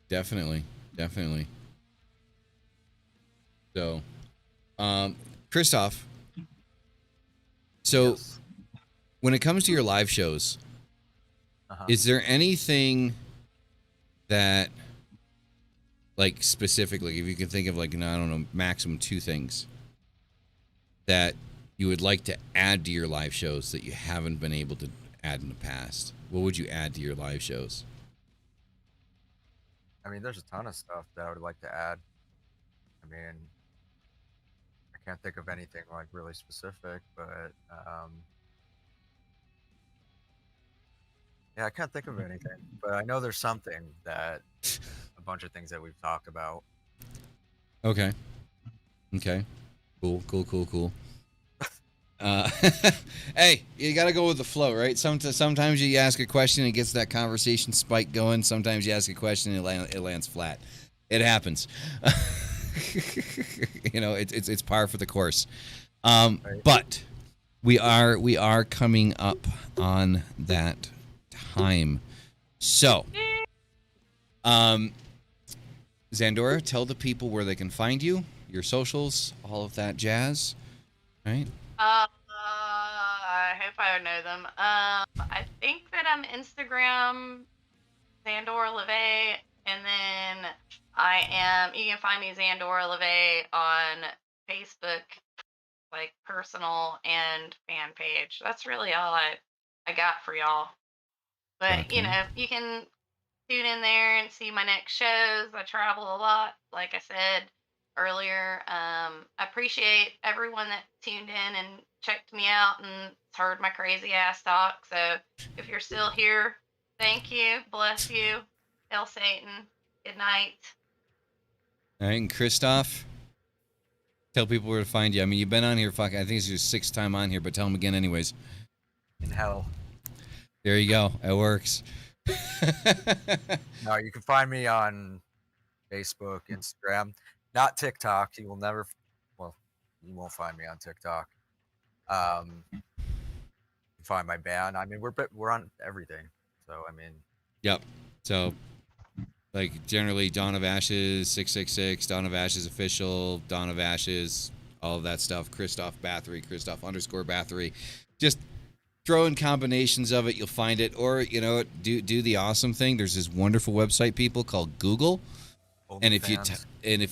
Definitely. So, Kristoff. So, Yes. when it comes to your live shows, is there anything that, like, specifically, if you can think of, like, I don't know, maximum 2 things that you would like to add to your live shows that you haven't been able to add in the past? What would you add to your live shows? I mean, there's a ton of stuff that I would like to add. I mean, I can't think of anything like really specific, but yeah, I can't think of anything. But I know there's something that a bunch of things that we've talked about. Okay. Cool. Hey, you got to go with the flow, right? Sometimes you ask a question and it gets that conversation spike going. Sometimes you ask a question and it lands flat. It happens. It's par for the course. But we are coming up on that time. So, Szandora, tell the people where they can find you, your socials, all of that jazz, right? I hope I know them. I think that I'm Instagram, Szandora LaVey, and then you can find me Szandora LaVey on Facebook, like personal and fan page. That's really all I got for y'all. But, Okay. you can tune in there and see my next shows. I travel a lot, like I said earlier. I appreciate everyone that tuned in and checked me out and heard my crazy ass talk. So if you're still here, thank you. Bless you. Hail Satan. Good night. All right, and Kristoff, tell people where to find you. I mean, you've been on here, I think it's your 6th time on here, but tell them again anyways. In hell. There you go. It works. No, you can find me on Facebook, Instagram, not TikTok. You won't find me on TikTok. You can find my band. I mean, we're on everything. So, I mean. Yep. So, like, generally, Dawn of Ashes, 666, Dawn of Ashes official, Dawn of Ashes, all of that stuff. Kristoff Bathory, Kristoff_Bathory. Just throw in combinations of it, you'll find it. Or, do the awesome thing. There's this wonderful website, people, called Google. And if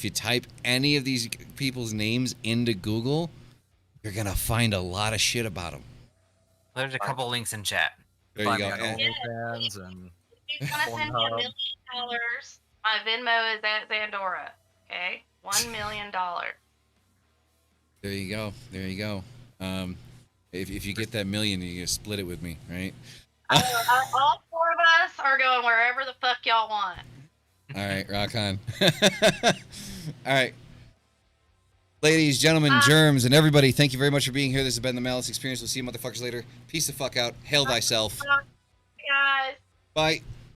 you type any of these people's names into Google, you're gonna find a lot of shit about them. There's a couple links in chat. There you go. OnlyFans and If you want to send me $1 million, my Venmo is at Szandora. Okay? $1 million. There you go. If you get that million, you split it with me, right? All 4 of us are going wherever the fuck y'all want. All right, rock on. All right. Ladies, gentlemen, germs, and everybody, thank you very much for being here. This has been the Malice Experience. We'll see you motherfuckers later. Peace the fuck out. Hail thyself. Guys. Bye.